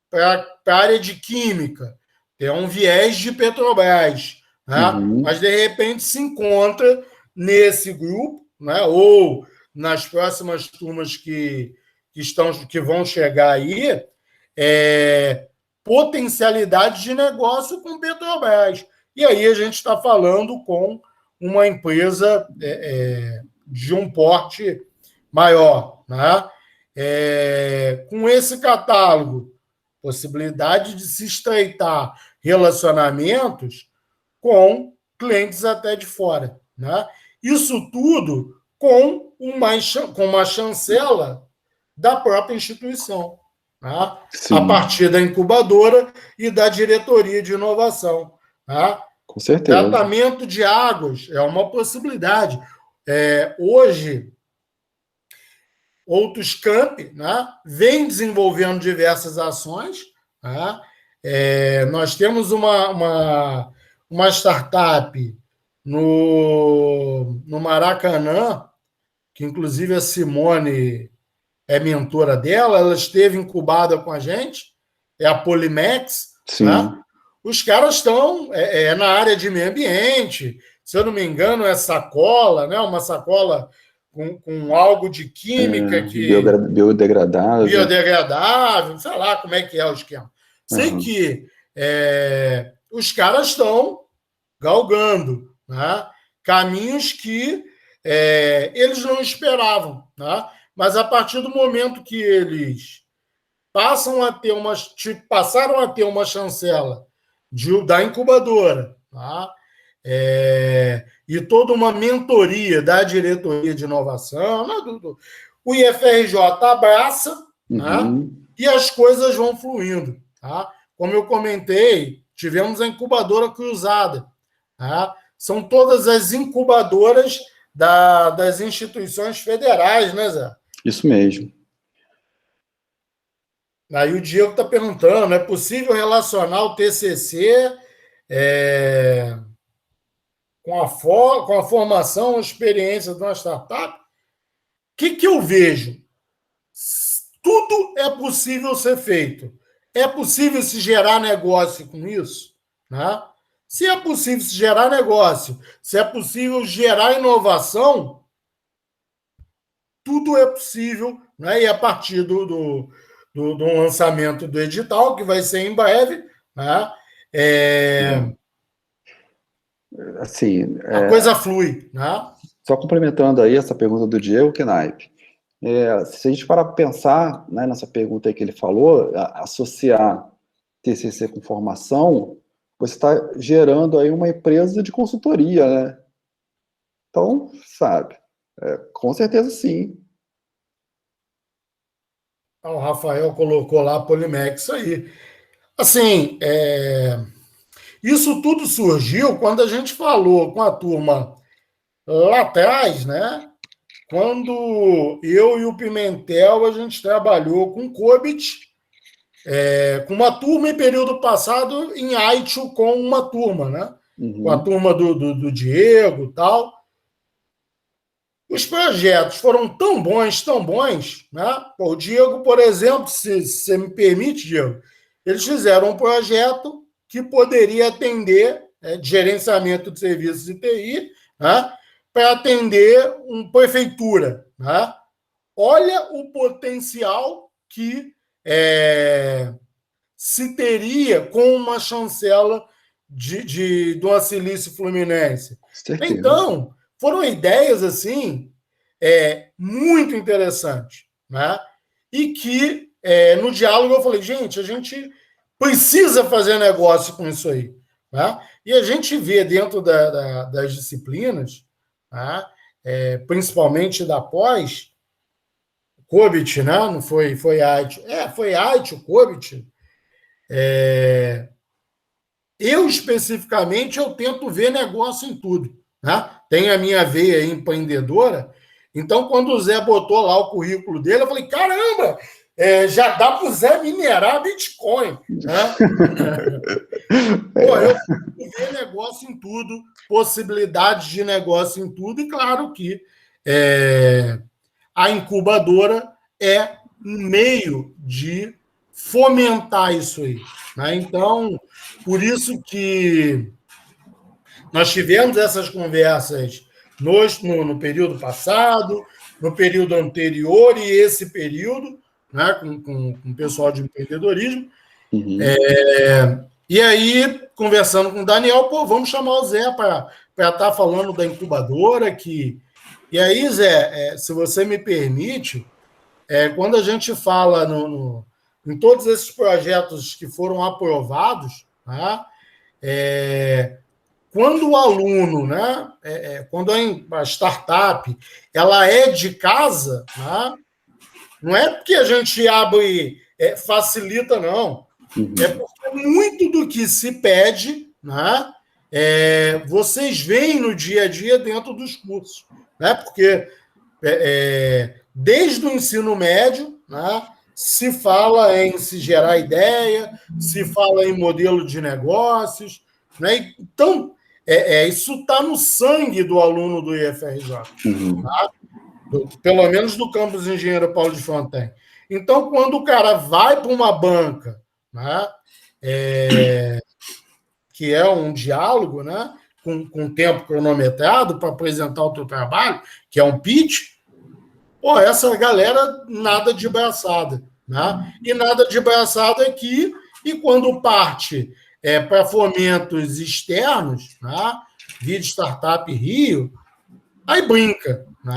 para a área de química, tem um viés de Petrobras, né, mas de repente se encontra nesse grupo, né, ou nas próximas turmas que vão chegar aí, potencialidade de negócio com Petrobras. E aí a gente está falando com uma empresa de um porte maior. Né? Com esse catálogo, possibilidade de se estreitar relacionamentos com clientes até de fora. Né? Isso tudo com uma chancela da própria instituição, né? A partir da incubadora e da diretoria de inovação. Tá? Com certeza. Tratamento de águas é uma possibilidade. Hoje, outros campi, né, vêm desenvolvendo diversas ações. Tá? Nós temos uma startup no Maracanã, que inclusive a Simone é mentora dela, ela esteve incubada com a gente, é a Polimex. Sim. Né? Os caras estão na área de meio ambiente, se eu não me engano, é sacola, né? Uma sacola com algo de química biodegradável, sei lá como é que é o esquema. Sei que os caras estão galgando, né? Caminhos que eles não esperavam, né? Mas a partir do momento que eles passaram a ter uma chancela da incubadora, tá? E toda uma mentoria da diretoria de inovação, né? O IFRJ abraça, tá? E as coisas vão fluindo. Tá? Como eu comentei, tivemos a incubadora cruzada. Tá? São todas as incubadoras das instituições federais, né, Zé? Isso mesmo. Aí o Diego está perguntando, é possível relacionar o TCC com a formação, a experiência de uma startup? O que eu vejo? Tudo é possível ser feito. É possível se gerar negócio com isso? Né? Se é possível se gerar negócio, se é possível gerar inovação, tudo é possível, né? E a partir do lançamento do edital, que vai ser em breve, né? Assim, a coisa flui. Né? Só complementando aí essa pergunta do Diego Knaip, se a gente parar para pensar, né, nessa pergunta aí que ele falou, associar TCC com formação, você está gerando aí uma empresa de consultoria, né? Então, sabe, com certeza sim. O Rafael colocou lá a Polimex aí. Assim, isso tudo surgiu quando a gente falou com a turma lá atrás, né? Quando eu e o Pimentel, a gente trabalhou com o COBIT, com uma turma em período passado em Aichu com uma turma, né? Com a turma do Diego e tal. Os projetos foram tão bons, né? O Diego, por exemplo, se você me permite, Diego, eles fizeram um projeto que poderia atender de gerenciamento de serviços de TI, né? Para atender uma prefeitura. Né? Olha o potencial que se teria com uma chancela de uma Silício Fluminense. Certeza. Então, foram ideias assim muito interessantes. Né? E que, no diálogo, eu falei, gente, a gente precisa fazer negócio com isso aí. Né? E a gente vê dentro das disciplinas, tá? Principalmente da pós, COBIT, né? Não foi AIT. Foi AIT, o COBIT. Eu, especificamente, eu tento ver negócio em tudo. Né? Tem a minha veia empreendedora. Então, quando o Zé botou lá o currículo dele, eu falei, caramba, já dá para o Zé minerar Bitcoin. Né? Eu ver negócio em tudo, possibilidades de negócio em tudo, e claro que a incubadora é um meio de fomentar isso aí. Né? Então, por isso que nós tivemos essas conversas no período passado, no período anterior e esse período, né, com o pessoal de empreendedorismo. E aí, conversando com o Daniel, vamos chamar o Zé para estar falando da incubadora. E aí, Zé, se você me permite, quando a gente fala em todos esses projetos que foram aprovados, tá? Quando o aluno, né, quando a startup ela é de casa, né, não é porque a gente abre, facilita, não. É porque muito do que se pede né, vocês veem no dia a dia dentro dos cursos, né, porque desde o ensino médio, né, se fala em se gerar ideia, se fala em modelo de negócios, né, então isso está no sangue do aluno do IFRJ, tá? Pelo menos do campus Engenheiro Paulo de Fronten. Então, quando o cara vai para uma banca, né, que é um diálogo, né, com tempo cronometrado para apresentar o teu trabalho, que é um pitch, essa galera nada de braçada. Né? E nada de braçada aqui, e quando parte para fomentos externos, né, Via Startup Rio, aí brinca, né?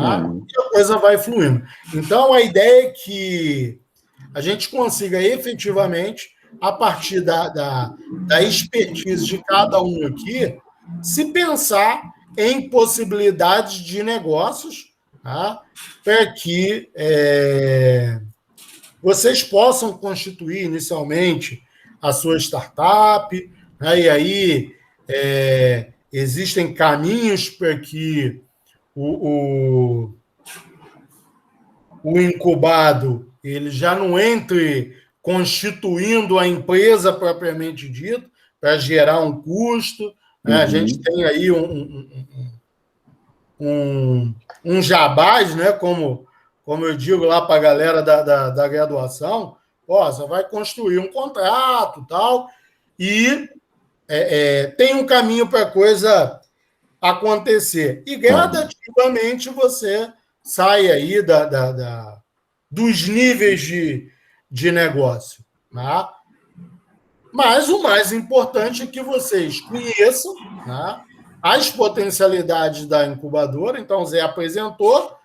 E a coisa vai fluindo. Então, a ideia é que a gente consiga efetivamente, a partir da expertise de cada um aqui, se pensar em possibilidades de negócios, tá? Para que vocês possam constituir inicialmente a sua startup, né? E aí existem caminhos para que o incubado ele já não entre constituindo a empresa propriamente dita, para gerar um custo. Né? A gente tem aí um jabás, né? Como eu digo lá para a galera da graduação, você vai construir um contrato tal, e tem um caminho para a coisa acontecer. E gradativamente você sai aí dos níveis de negócio. Né? Mas o mais importante é que vocês conheçam, né, as potencialidades da incubadora. Então, o Zé apresentou,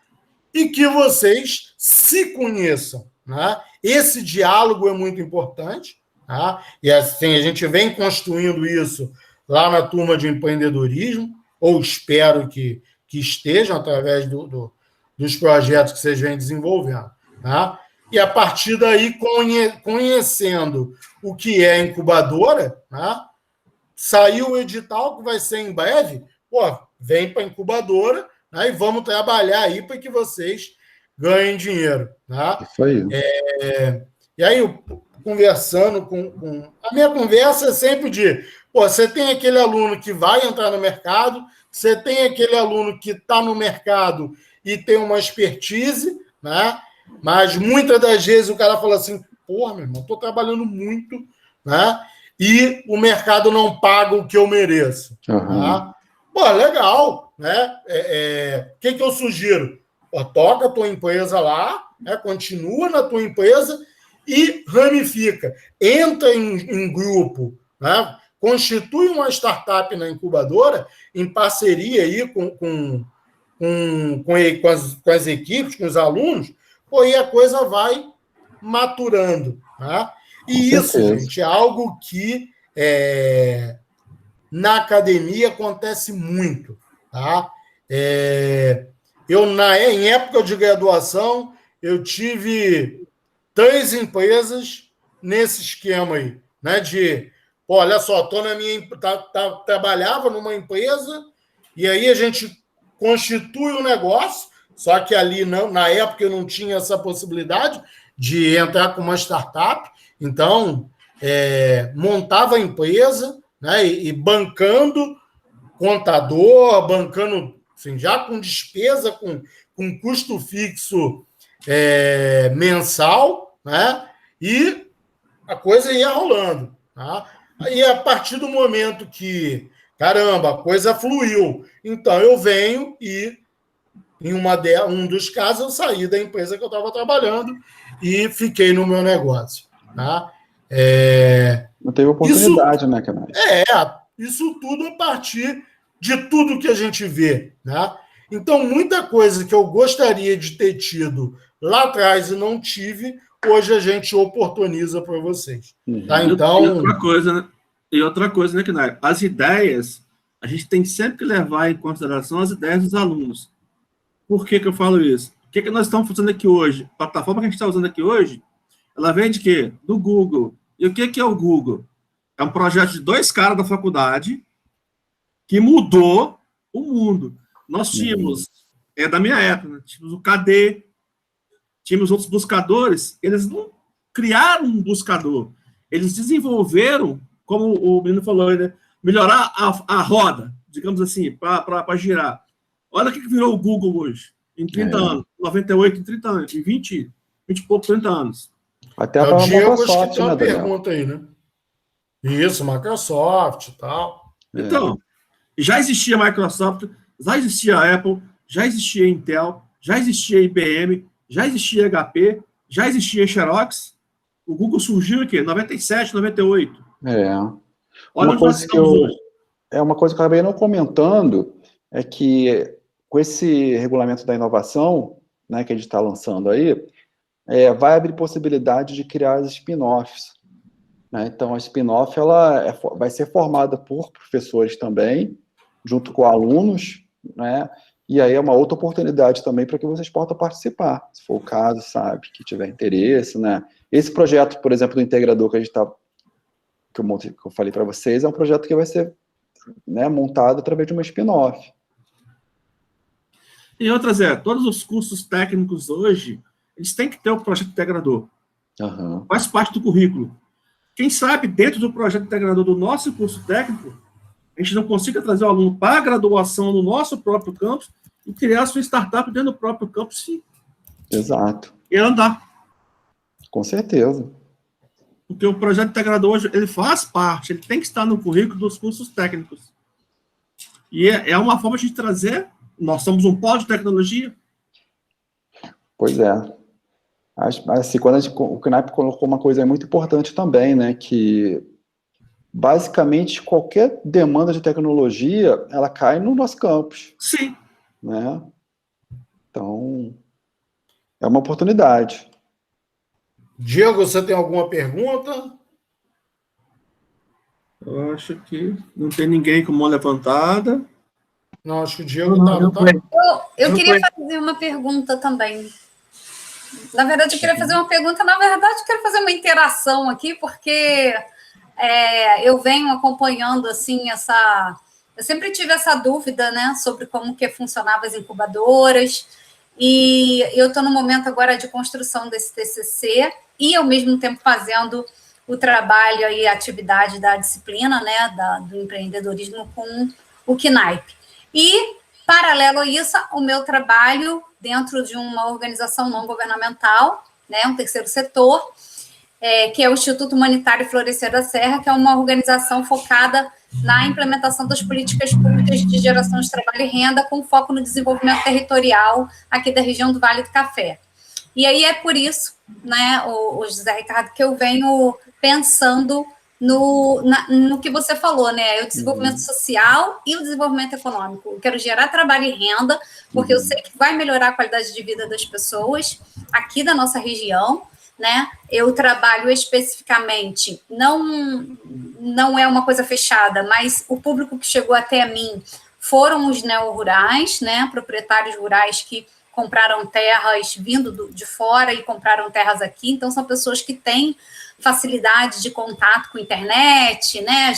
e que vocês se conheçam. Né? Esse diálogo é muito importante. Tá? E assim, a gente vem construindo isso lá na turma de empreendedorismo, ou espero que estejam através dos projetos que vocês vêm desenvolvendo. Tá? E, a partir daí, conhecendo o que é incubadora, né? Saiu o edital, que vai ser em breve, vem para a incubadora, né? E vamos trabalhar aí para que vocês ganhem dinheiro. Né? Isso aí. E aí, conversando a minha conversa é sempre de, você tem aquele aluno que vai entrar no mercado, você tem aquele aluno que está no mercado e tem uma expertise, né? Mas muitas das vezes o cara fala assim, meu irmão, estou trabalhando muito, né? E o mercado não paga o que eu mereço. Tá? Legal, né? O que eu sugiro? Toca a tua empresa lá, né? Continua na tua empresa e ramifica. Entra em grupo, né? Constitui uma startup na incubadora em parceria aí com as equipes, com os alunos, e a coisa vai maturando. Tá? E isso, gente, é algo que na academia acontece muito. Tá? Em época de graduação, eu tive 3 empresas nesse esquema aí, né? Olha só, trabalhava numa empresa, e aí a gente constitui um negócio, só que ali, na época, eu não tinha essa possibilidade de entrar com uma startup, então montava a empresa, né, e bancando contador, bancando, assim, já com despesa, com custo fixo mensal, né, e a coisa ia rolando. Tá? Aí, a partir do momento que, caramba, a coisa fluiu, então eu venho e, em um dos casos, eu saí da empresa que eu estava trabalhando e fiquei no meu negócio. Tá? Não teve oportunidade, né, Kenai? Isso tudo a partir de tudo que a gente vê. Né? Então, muita coisa que eu gostaria de ter tido lá atrás e não tive, hoje a gente oportuniza para vocês. Tá? Então... E outra coisa, né, Kenai? As ideias, a gente tem sempre que levar em consideração as ideias dos alunos. Por que eu falo isso? O que nós estamos fazendo aqui hoje? A plataforma que a gente está usando aqui hoje, ela vem de quê? Do Google. E o que é o Google? É um projeto de 2 caras da faculdade que mudou o mundo. Nós tínhamos, da minha época, né? Tínhamos o KD, tínhamos outros buscadores, eles não criaram um buscador, eles desenvolveram, como o menino falou, né? Melhorar a roda, digamos assim, para girar. Olha o que virou o Google hoje, em 30 anos, 98 em 30 anos, em 20 e pouco, 30 anos. Até o Diego, acho que Microsoft, tem uma né, Daniel? pergunta aí, né? Isso, Microsoft e tal. Então, já existia Microsoft, já existia Apple, já existia Intel, já existia IBM, já existia HP, já existia Xerox. O Google surgiu aqui, 97, 98. Olha onde nós estamos hoje. Uma coisa que eu acabei não comentando é que com esse regulamento da inovação, né, que a gente está lançando aí, vai abrir possibilidade de criar as spin-offs. Né? Então, a spin-off vai ser formada por professores também, junto com alunos, né? E aí é uma outra oportunidade também para que vocês possam participar, se for o caso, sabe, que tiver interesse, né? Esse projeto, por exemplo, do integrador que eu falei para vocês, é um projeto que vai ser, né, montado através de uma spin-off. E outra, Zé, todos os cursos técnicos hoje, eles têm que ter o projeto integrador. Faz parte do currículo. Quem sabe, dentro do projeto integrador do nosso curso técnico, a gente não consiga trazer o aluno para a graduação no nosso próprio campus e criar a sua startup dentro do próprio campus. Exato. E andar. Com certeza. Porque o projeto integrador hoje, ele faz parte, ele tem que estar no currículo dos cursos técnicos. E é uma forma de trazer, nós somos um polo de tecnologia. Pois é. Assim, o CNAP colocou uma coisa muito importante também, né, que basicamente qualquer demanda de tecnologia, ela cai no nosso campus. Sim. Né? Então, é uma oportunidade. Diego, você tem alguma pergunta? Eu acho que não tem ninguém com mão levantada. Não, acho que o Diego está... Eu queria fazer uma pergunta também. Na verdade, eu queria fazer uma pergunta, eu quero fazer uma interação aqui, porque eu venho acompanhando, assim, eu sempre tive essa dúvida, né, sobre como que funcionavam as incubadoras, e eu estou no momento agora de construção desse TCC, e ao mesmo tempo fazendo o trabalho e a atividade da disciplina, né, do empreendedorismo com o CNAIP. E, paralelo a isso, o meu trabalho dentro de uma organização não governamental, né, um terceiro setor, que é o Instituto Humanitário Florescer da Serra, que é uma organização focada na implementação das políticas públicas de geração de trabalho e renda, com foco no desenvolvimento territorial aqui da região do Vale do Café. E aí é por isso, né, o José Ricardo, que eu venho pensando no que você falou, né? O desenvolvimento social e o desenvolvimento econômico. Eu quero gerar trabalho e renda, porque eu sei que vai melhorar a qualidade de vida das pessoas aqui da nossa região, né? Eu trabalho especificamente, não é uma coisa fechada, mas o público que chegou até mim foram os neo-rurais, né? Proprietários rurais que compraram terras vindo de fora e compraram terras aqui, então são pessoas que têm facilidade de contato com a internet, né?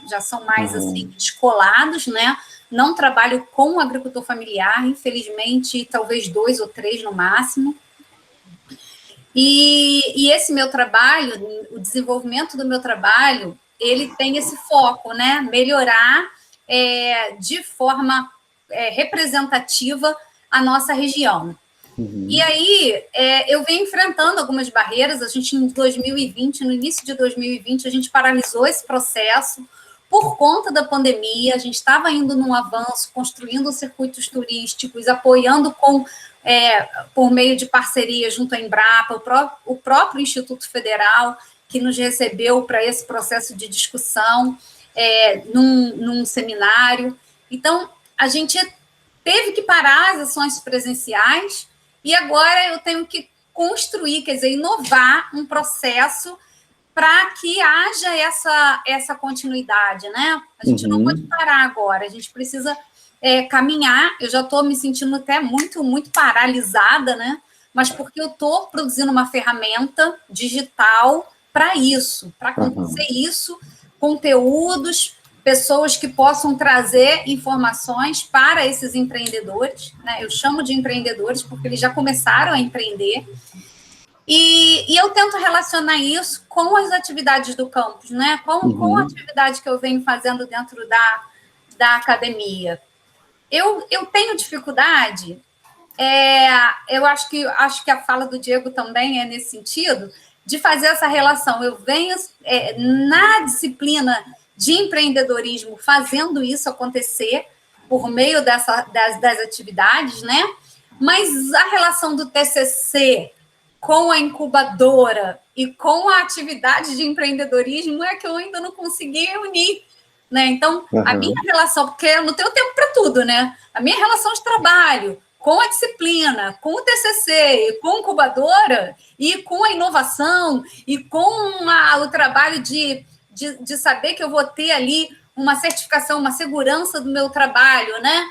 Já são mais assim descolados, né? Não trabalho com agricultor familiar, infelizmente, talvez 2 ou 3 no máximo. E esse meu trabalho, o desenvolvimento do meu trabalho, ele tem esse foco, né? Melhorar de forma representativa a nossa região. E aí, eu venho enfrentando algumas barreiras. A gente, em 2020, no início de 2020, a gente paralisou esse processo por conta da pandemia. A gente estava indo num avanço, construindo circuitos turísticos, apoiando por meio de parceria junto à Embrapa, o próprio Instituto Federal, que nos recebeu para esse processo de discussão num seminário. Então, a gente teve que parar as ações presenciais e agora eu tenho que construir, quer dizer, inovar um processo para que haja essa continuidade, né? A gente não pode parar agora, a gente precisa caminhar. Eu já estou me sentindo até muito, muito paralisada, né? Mas porque eu estou produzindo uma ferramenta digital para isso, para acontecer isso conteúdos, pessoas que possam trazer informações para esses empreendedores, né? Eu chamo de empreendedores porque eles já começaram a empreender. E eu tento relacionar isso com as atividades do campus, né? Com a atividade que eu venho fazendo dentro da academia. Eu tenho dificuldade, eu acho que a fala do Diego também é nesse sentido, de fazer essa relação. Eu venho na disciplina de empreendedorismo fazendo isso acontecer por meio das atividades, né? Mas a relação do TCC com a incubadora e com a atividade de empreendedorismo é que eu ainda não consegui unir, né? Então, a minha relação, porque eu não tenho tempo para tudo, né? A minha relação de trabalho com a disciplina, com o TCC, com a incubadora e com a inovação e com o trabalho de saber que eu vou ter ali uma certificação, uma segurança do meu trabalho, né?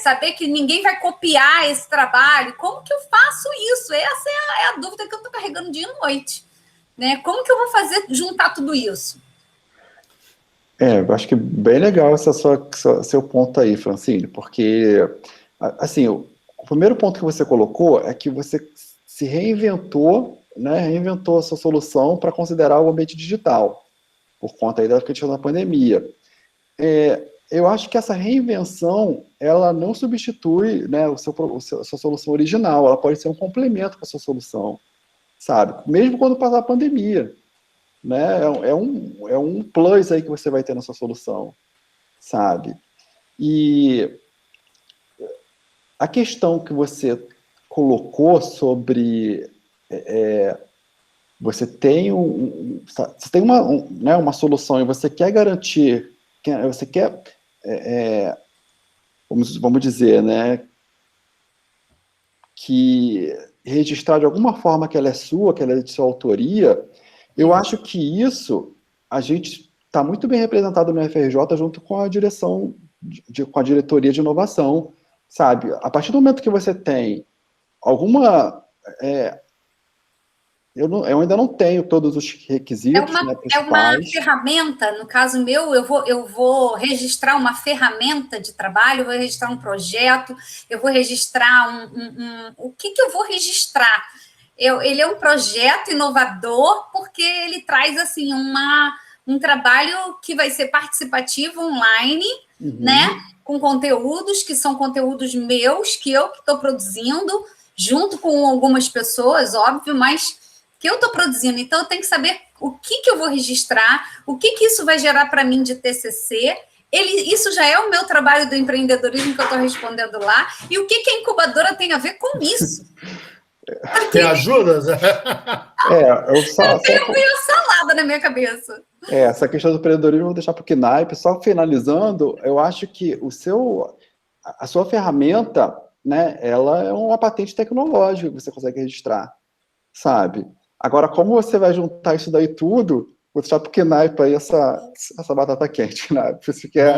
Saber que ninguém vai copiar esse trabalho. Como que eu faço isso? Essa é a dúvida que eu estou carregando dia e noite, né? Como que eu vou fazer juntar tudo isso? Eu acho que bem legal esse seu ponto aí, Francine, porque, assim, o primeiro ponto que você colocou é que você se reinventou, né? Reinventou a sua solução para considerar o ambiente digital, por conta aí da questão da pandemia. Eu acho que essa reinvenção, ela não substitui, né, a sua solução original, ela pode ser um complemento para a sua solução, sabe? Mesmo quando passar a pandemia, né? É um plus aí que você vai ter na sua solução, sabe? E a questão que você colocou sobre... você tem uma solução e você quer garantir, você quer... vamos dizer, né, que registrar de alguma forma que ela é sua, que ela é de sua autoria, eu acho que isso a gente está muito bem representado no FRJ junto com a direção, com a diretoria de inovação, sabe? A partir do momento que você tem alguma... eu ainda não tenho todos os requisitos, né, principais. É uma ferramenta, no caso meu, eu vou registrar uma ferramenta de trabalho, eu vou registrar um projeto, eu vou registrar o que eu vou registrar? Ele é um projeto inovador porque ele traz assim, um trabalho que vai ser participativo online, né? Com conteúdos que são conteúdos meus, que eu estou produzindo, junto com algumas pessoas, óbvio, mas que eu estou produzindo. Então, eu tenho que saber o que eu vou registrar, o que isso vai gerar para mim de TCC. Isso já é o meu trabalho do empreendedorismo que eu estou respondendo lá. E o que a incubadora tem a ver com isso? Tem ajuda? Eu tenho meio salada na minha cabeça. Essa questão do empreendedorismo eu vou deixar para o Knaip. Só finalizando, eu acho que a sua ferramenta, né, ela é uma patente tecnológica que você consegue registrar, sabe? Agora, como você vai juntar isso daí tudo, vou deixar para o Knaip aí essa batata quente, né? Bom,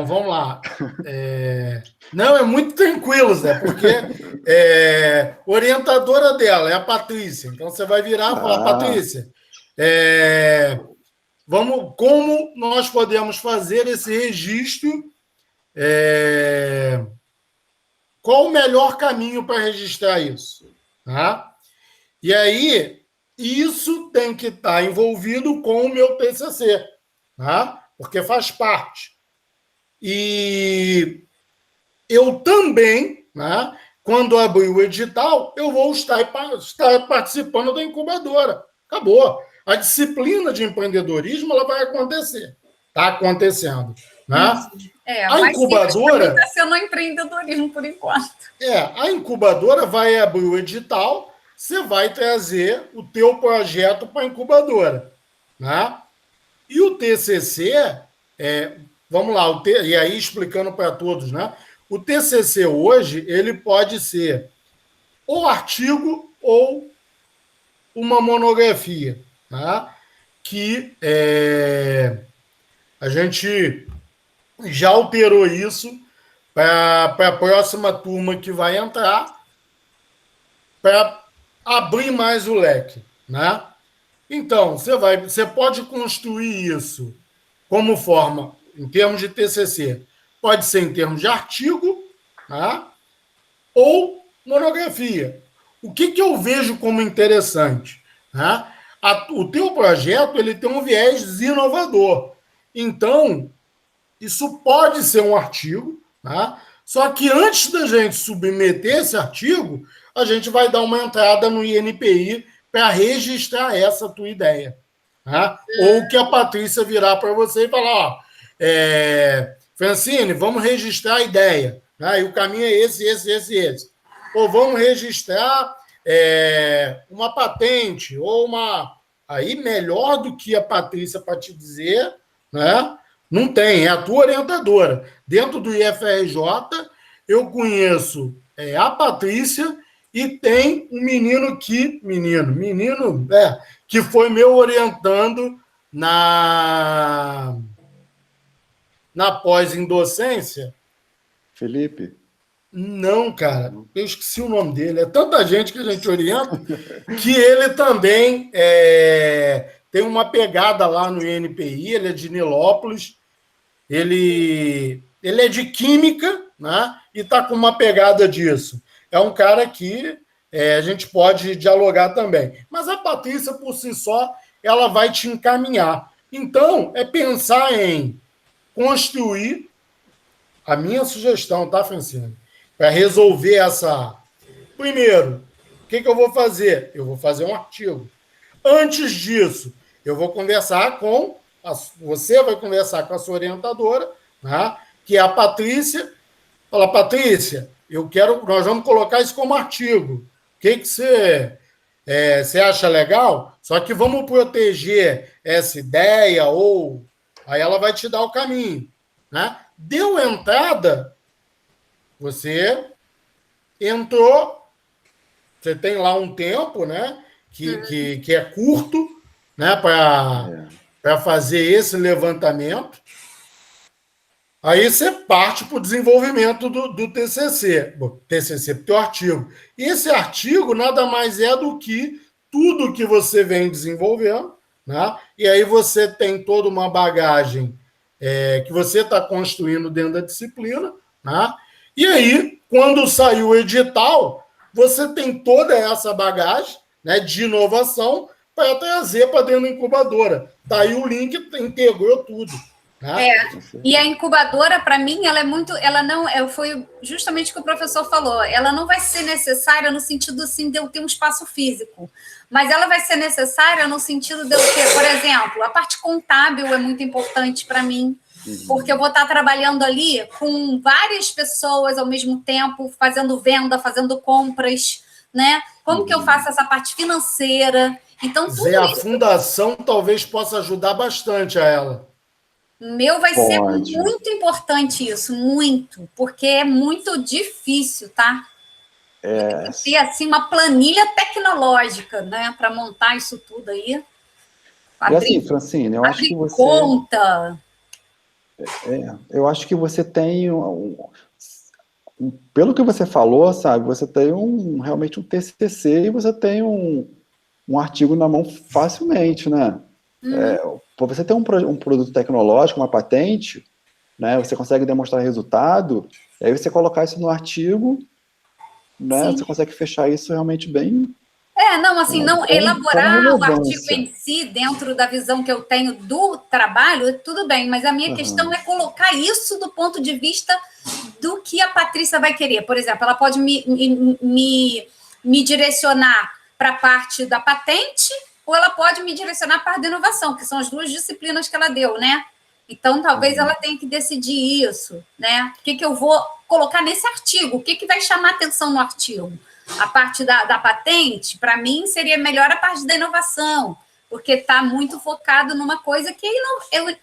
vamos lá. Não, é muito tranquilo, Zé, porque orientadora dela é a Patrícia. Então, você vai virar e falar, Patrícia, como nós podemos fazer esse registro? Qual o melhor caminho para registrar isso? Tá? E aí, isso tem que estar envolvido com o meu TCC, tá? Porque faz parte. E eu também, né, quando abrir o edital, eu vou estar participando da incubadora. Acabou. A disciplina de empreendedorismo ela vai acontecer. Está acontecendo. Né? A incubadora está sendo empreendedorismo por enquanto. A incubadora vai abrir o edital, você vai trazer o teu projeto para a incubadora. Né? E o TCC, vamos lá, e aí explicando para todos, né? O TCC hoje, ele pode ser ou artigo ou uma monografia, tá? Que a gente já alterou isso para a próxima turma que vai entrar, para abrir mais o leque, né? Então, você pode construir isso como forma, em termos de TCC, pode ser em termos de artigo, tá? Ou monografia. O que eu vejo como interessante? Tá? O teu projeto ele tem um viés inovador. Então, isso pode ser um artigo, tá? Só que antes da gente submeter esse artigo, a gente vai dar uma entrada no INPI para registrar essa tua ideia. Tá? Ou que a Patrícia virar para você e falar, ó, Francine, vamos registrar a ideia. Tá? E o caminho é esse. Ou vamos registrar uma patente, ou uma... Aí, melhor do que a Patrícia para te dizer, né? Não tem, é a tua orientadora. Dentro do IFRJ, eu conheço a Patrícia e tem um menino que foi meu orientando na pós em docência. Felipe? Não, cara, eu esqueci o nome dele. É tanta gente que a gente orienta que ele também tem uma pegada lá no INPI, ele é de Nilópolis, ele é de química, né? E está com uma pegada disso. É um cara que a gente pode dialogar também. Mas a Patrícia, por si só, ela vai te encaminhar. Então, é pensar em construir a minha sugestão, tá, Francine? Para resolver essa... Primeiro, o que eu vou fazer? Eu vou fazer um artigo. Antes disso, eu vou conversar com... Você vai conversar com a sua orientadora, né, que é a Patrícia. Fala, Patrícia, nós vamos colocar isso como artigo. O que você acha legal? Só que vamos proteger essa ideia, ou... Aí ela vai te dar o caminho. Né? Deu entrada, você entrou, você tem lá um tempo, né, que é curto, né, para fazer esse levantamento. Aí você parte para o desenvolvimento do TCC, do teu artigo. E esse artigo nada mais é do que tudo que você vem desenvolvendo, né? E aí você tem toda uma bagagem que você está construindo dentro da disciplina, né? E aí, quando sair o edital, você tem toda essa bagagem, né, de inovação para trazer para dentro da incubadora. Tá aí o link, integrou tudo. Né? E a incubadora, para mim, foi justamente o que o professor falou, ela não vai ser necessária no sentido assim, de eu ter um espaço físico, mas ela vai ser necessária no sentido de eu ter, por exemplo, a parte contábil é muito importante para mim, porque eu vou estar trabalhando ali com várias pessoas ao mesmo tempo, fazendo venda, fazendo compras, né? Como que eu faço essa parte financeira? Então, tudo Zé, a fundação talvez possa ajudar bastante a ela. Meu vai ser muito importante isso, muito, porque é muito difícil, tá? Ter assim uma planilha tecnológica, né, para montar isso tudo aí. E assim, Francine, eu acho que você conta. Eu acho que você tem pelo que você falou, sabe, você tem realmente um TCC e você tem um artigo na mão facilmente, né? Para você ter um produto tecnológico, uma patente, né, você consegue demonstrar resultado, aí você colocar isso no artigo, né, você consegue fechar isso realmente bem... não elaborar o artigo em si dentro da visão que eu tenho do trabalho, tudo bem, mas a minha questão é colocar isso do ponto de vista do que a Patrícia vai querer. Por exemplo, ela pode me direcionar para a parte da patente, ou ela pode me direcionar para a parte da inovação, que são as duas disciplinas que ela deu, né? Então, talvez ela tenha que decidir isso, né? O que eu vou colocar nesse artigo? O que vai chamar atenção no artigo? A parte da patente, para mim, seria melhor a parte da inovação, porque está muito focado numa coisa que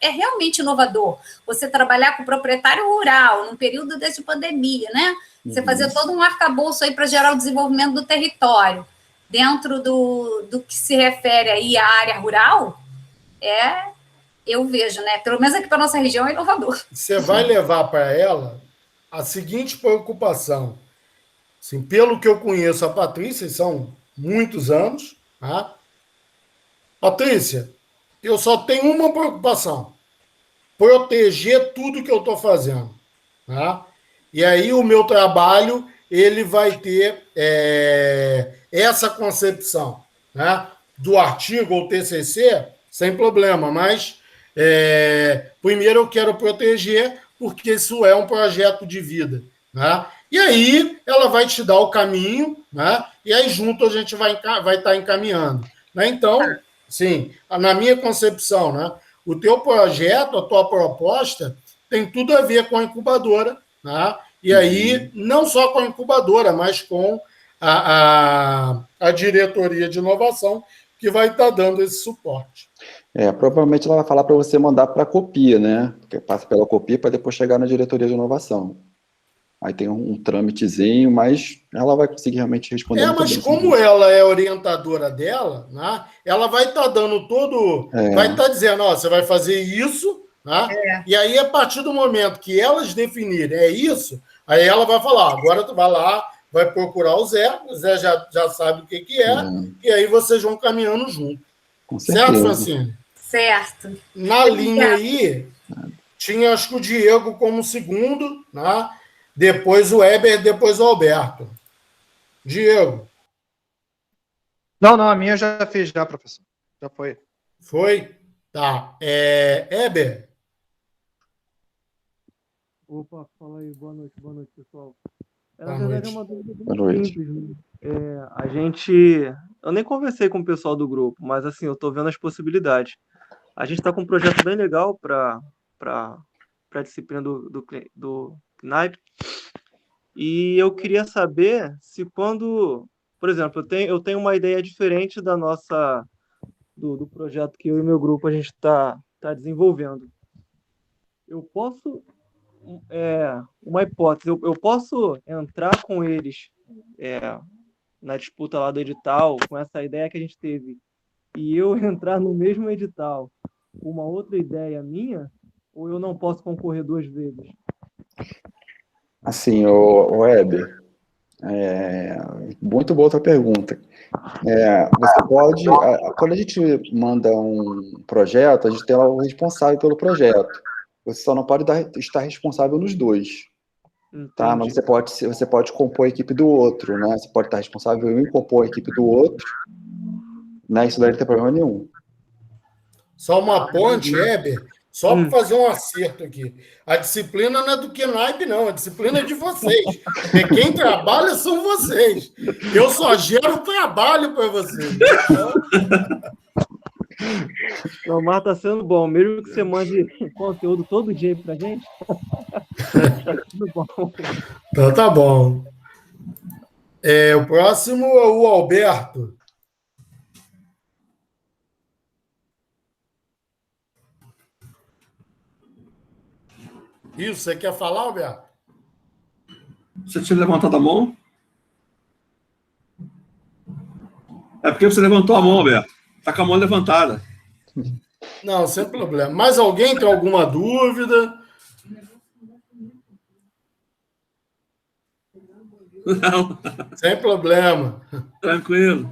é realmente inovador. Você trabalhar com o proprietário rural, num período de pandemia, né? Você fazer todo um arcabouço aí para gerar o desenvolvimento do território. Dentro do que se refere aí à área rural, eu vejo, né? Pelo menos aqui para a nossa região é inovador. Você vai levar para ela a seguinte preocupação. Assim, pelo que eu conheço a Patrícia, são muitos anos, tá? Patrícia, eu só tenho uma preocupação. proteger tudo que eu estou fazendo. Tá? E aí o meu trabalho ele vai ter essa concepção, né? Do artigo ou TCC, sem problema, mas primeiro eu quero proteger, porque isso é um projeto de vida. Né? E aí ela vai te dar o caminho, né? E aí junto a gente vai estar encaminhando. Né? Então, sim, na minha concepção, né? O teu projeto, a tua proposta, tem tudo a ver com a incubadora, né? E aí, não só com a incubadora, mas com a diretoria de inovação, que vai estar dando esse suporte. Provavelmente ela vai falar para você mandar para a copia, né? Porque passa pela copia para depois chegar na diretoria de inovação. Aí tem um trâmitezinho, mas ela vai conseguir realmente responder. Mas bem, como ela é orientadora dela, né? Ela vai estar dando todo... Vai estar dizendo, você vai fazer isso, né? E aí, a partir do momento que elas definirem isso, aí ela vai falar, agora tu vai lá, vai procurar o Zé já sabe o que é, e aí vocês vão caminhando junto. Com certeza. Certo, Francine? Certo. Na linha aí, tinha acho que o Diego como segundo, né? Depois o Heber, depois o Alberto. Diego. Não, a minha eu já fiz, professor. Já foi. Foi? Tá. Heber. Opa, fala aí. Boa noite, pessoal. Boa Na verdade, noite. é uma dúvida Boa bem noite. simples. Eu nem conversei com o pessoal do grupo, mas assim, eu tô vendo as possibilidades. A gente está com um projeto bem legal para a disciplina do CNAIP. E eu queria saber se quando, por exemplo, eu tenho uma ideia diferente do projeto que eu e meu grupo a gente está desenvolvendo. Eu posso, uma hipótese, eu posso entrar com eles na disputa lá do edital, com essa ideia que a gente teve, e eu entrar no mesmo edital com uma outra ideia minha, ou eu não posso concorrer 2 vezes? Assim, o Heber, muito boa a tua pergunta. Você pode, quando a gente manda um projeto, a gente tem lá o responsável pelo projeto. Você só não pode estar responsável nos 2. Tá? Mas você pode compor a equipe do outro, né? Você pode estar responsável em compor a equipe do outro, né? Isso daí não tem problema nenhum. Só uma ponte, Heber, só para fazer um acerto aqui. A disciplina não é do CNAIP, não. A disciplina é de vocês. Porque quem trabalha são vocês. Eu só gero trabalho para vocês. O mar tá sendo bom, mesmo que você mande conteúdo todo dia pra gente. Tá tudo bom. Então tá bom. O próximo é o Alberto. Isso, você quer falar, Alberto? Você tinha levantado a mão? É porque você levantou a mão, Alberto. Está com a mão levantada. Não, sem problema. Mais alguém tem alguma dúvida? Não. Sem problema. Tranquilo.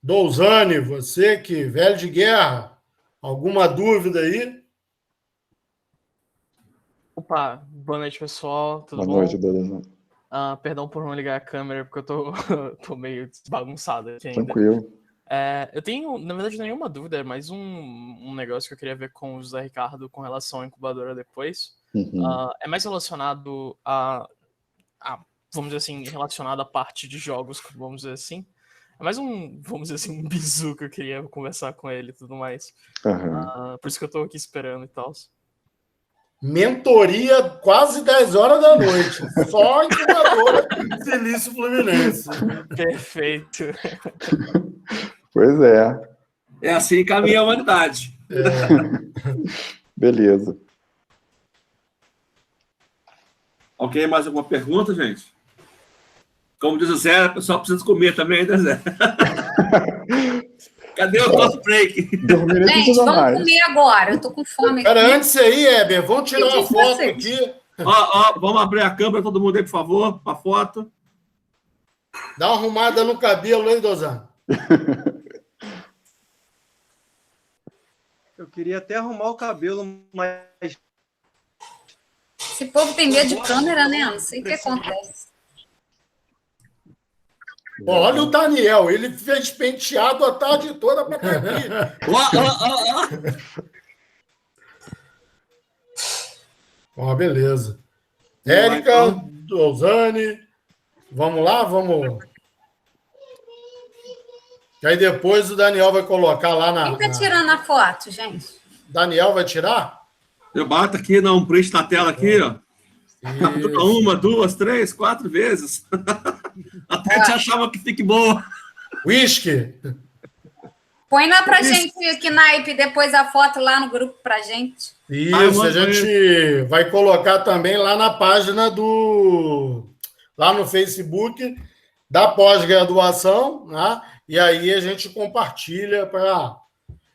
Douzane, você que velho de guerra, alguma dúvida aí? Opa, boa noite, pessoal. Tudo bom? Boa noite, Douzane. Perdão por não ligar a câmera, porque eu tô meio bagunçado aqui ainda. Tranquilo. Eu tenho, na verdade, nenhuma dúvida, é mais um negócio que eu queria ver com o José Ricardo com relação à incubadora depois. É mais relacionado vamos dizer assim, relacionado à parte de jogos, vamos dizer assim. É mais vamos dizer assim, um bizu que eu queria conversar com ele e tudo mais. Por isso que eu tô aqui esperando e tal. Mentoria quase 10 horas da noite. Só incubadora Silício Fluminense. Perfeito. Pois é. É assim que caminha a humanidade. Beleza. Ok, mais alguma pergunta, gente? Como diz o Zé, o pessoal precisa comer também, né, Zé? Cadê o nosso break? Gente, vamos comer agora. Eu tô com fome aqui. Pera, antes aí, Heber, vamos tirar uma foto aqui. Vamos abrir a câmera, todo mundo aí, por favor, para a foto. Dá uma arrumada no cabelo, hein, Dozan? Eu queria até arrumar o cabelo, mas Esse povo tem medo de câmera, né? Não sei o que acontece. Olha o Daniel, ele fez penteado a tarde toda para estar aqui. Ó, beleza. Érica, Dozane, vamos lá, vamos. E aí depois o Daniel vai colocar lá na... Quem tá tirando a foto, gente? Daniel vai tirar? Eu bato aqui, dá um print na tela aqui, ó. Isso. 1, 2, 3, 4 vezes. Até te achava que fique boa. Whisky. Põe lá pra gente, Knipe, depois a foto lá no grupo pra gente. Isso, a gente vai colocar também lá na página do... Lá no Facebook da pós-graduação, né? E aí a gente compartilha para...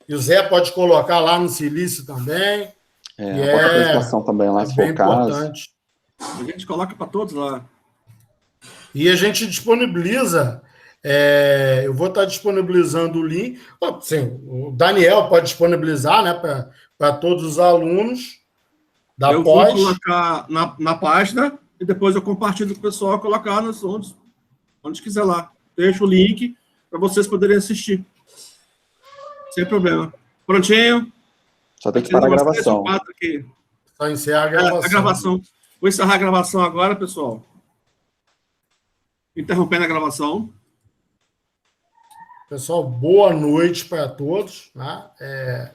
E o Zé pode colocar lá no Silício também. A apresentação também lá, se for bem o caso. importante. A gente coloca para todos lá. E a gente disponibiliza... eu vou estar disponibilizando o link. Sim, o Daniel pode disponibilizar, né, para todos os alunos da eu pós. vou colocar na página e depois eu compartilho com o pessoal, colocar nos onde quiser lá. Deixo o link para vocês poderem assistir. Sem problema. Prontinho? Só tem que parar a gravação. Só encerrar a gravação. A gravação. Vou encerrar a gravação agora, pessoal. Interrompendo a gravação. Pessoal, boa noite para todos. Né?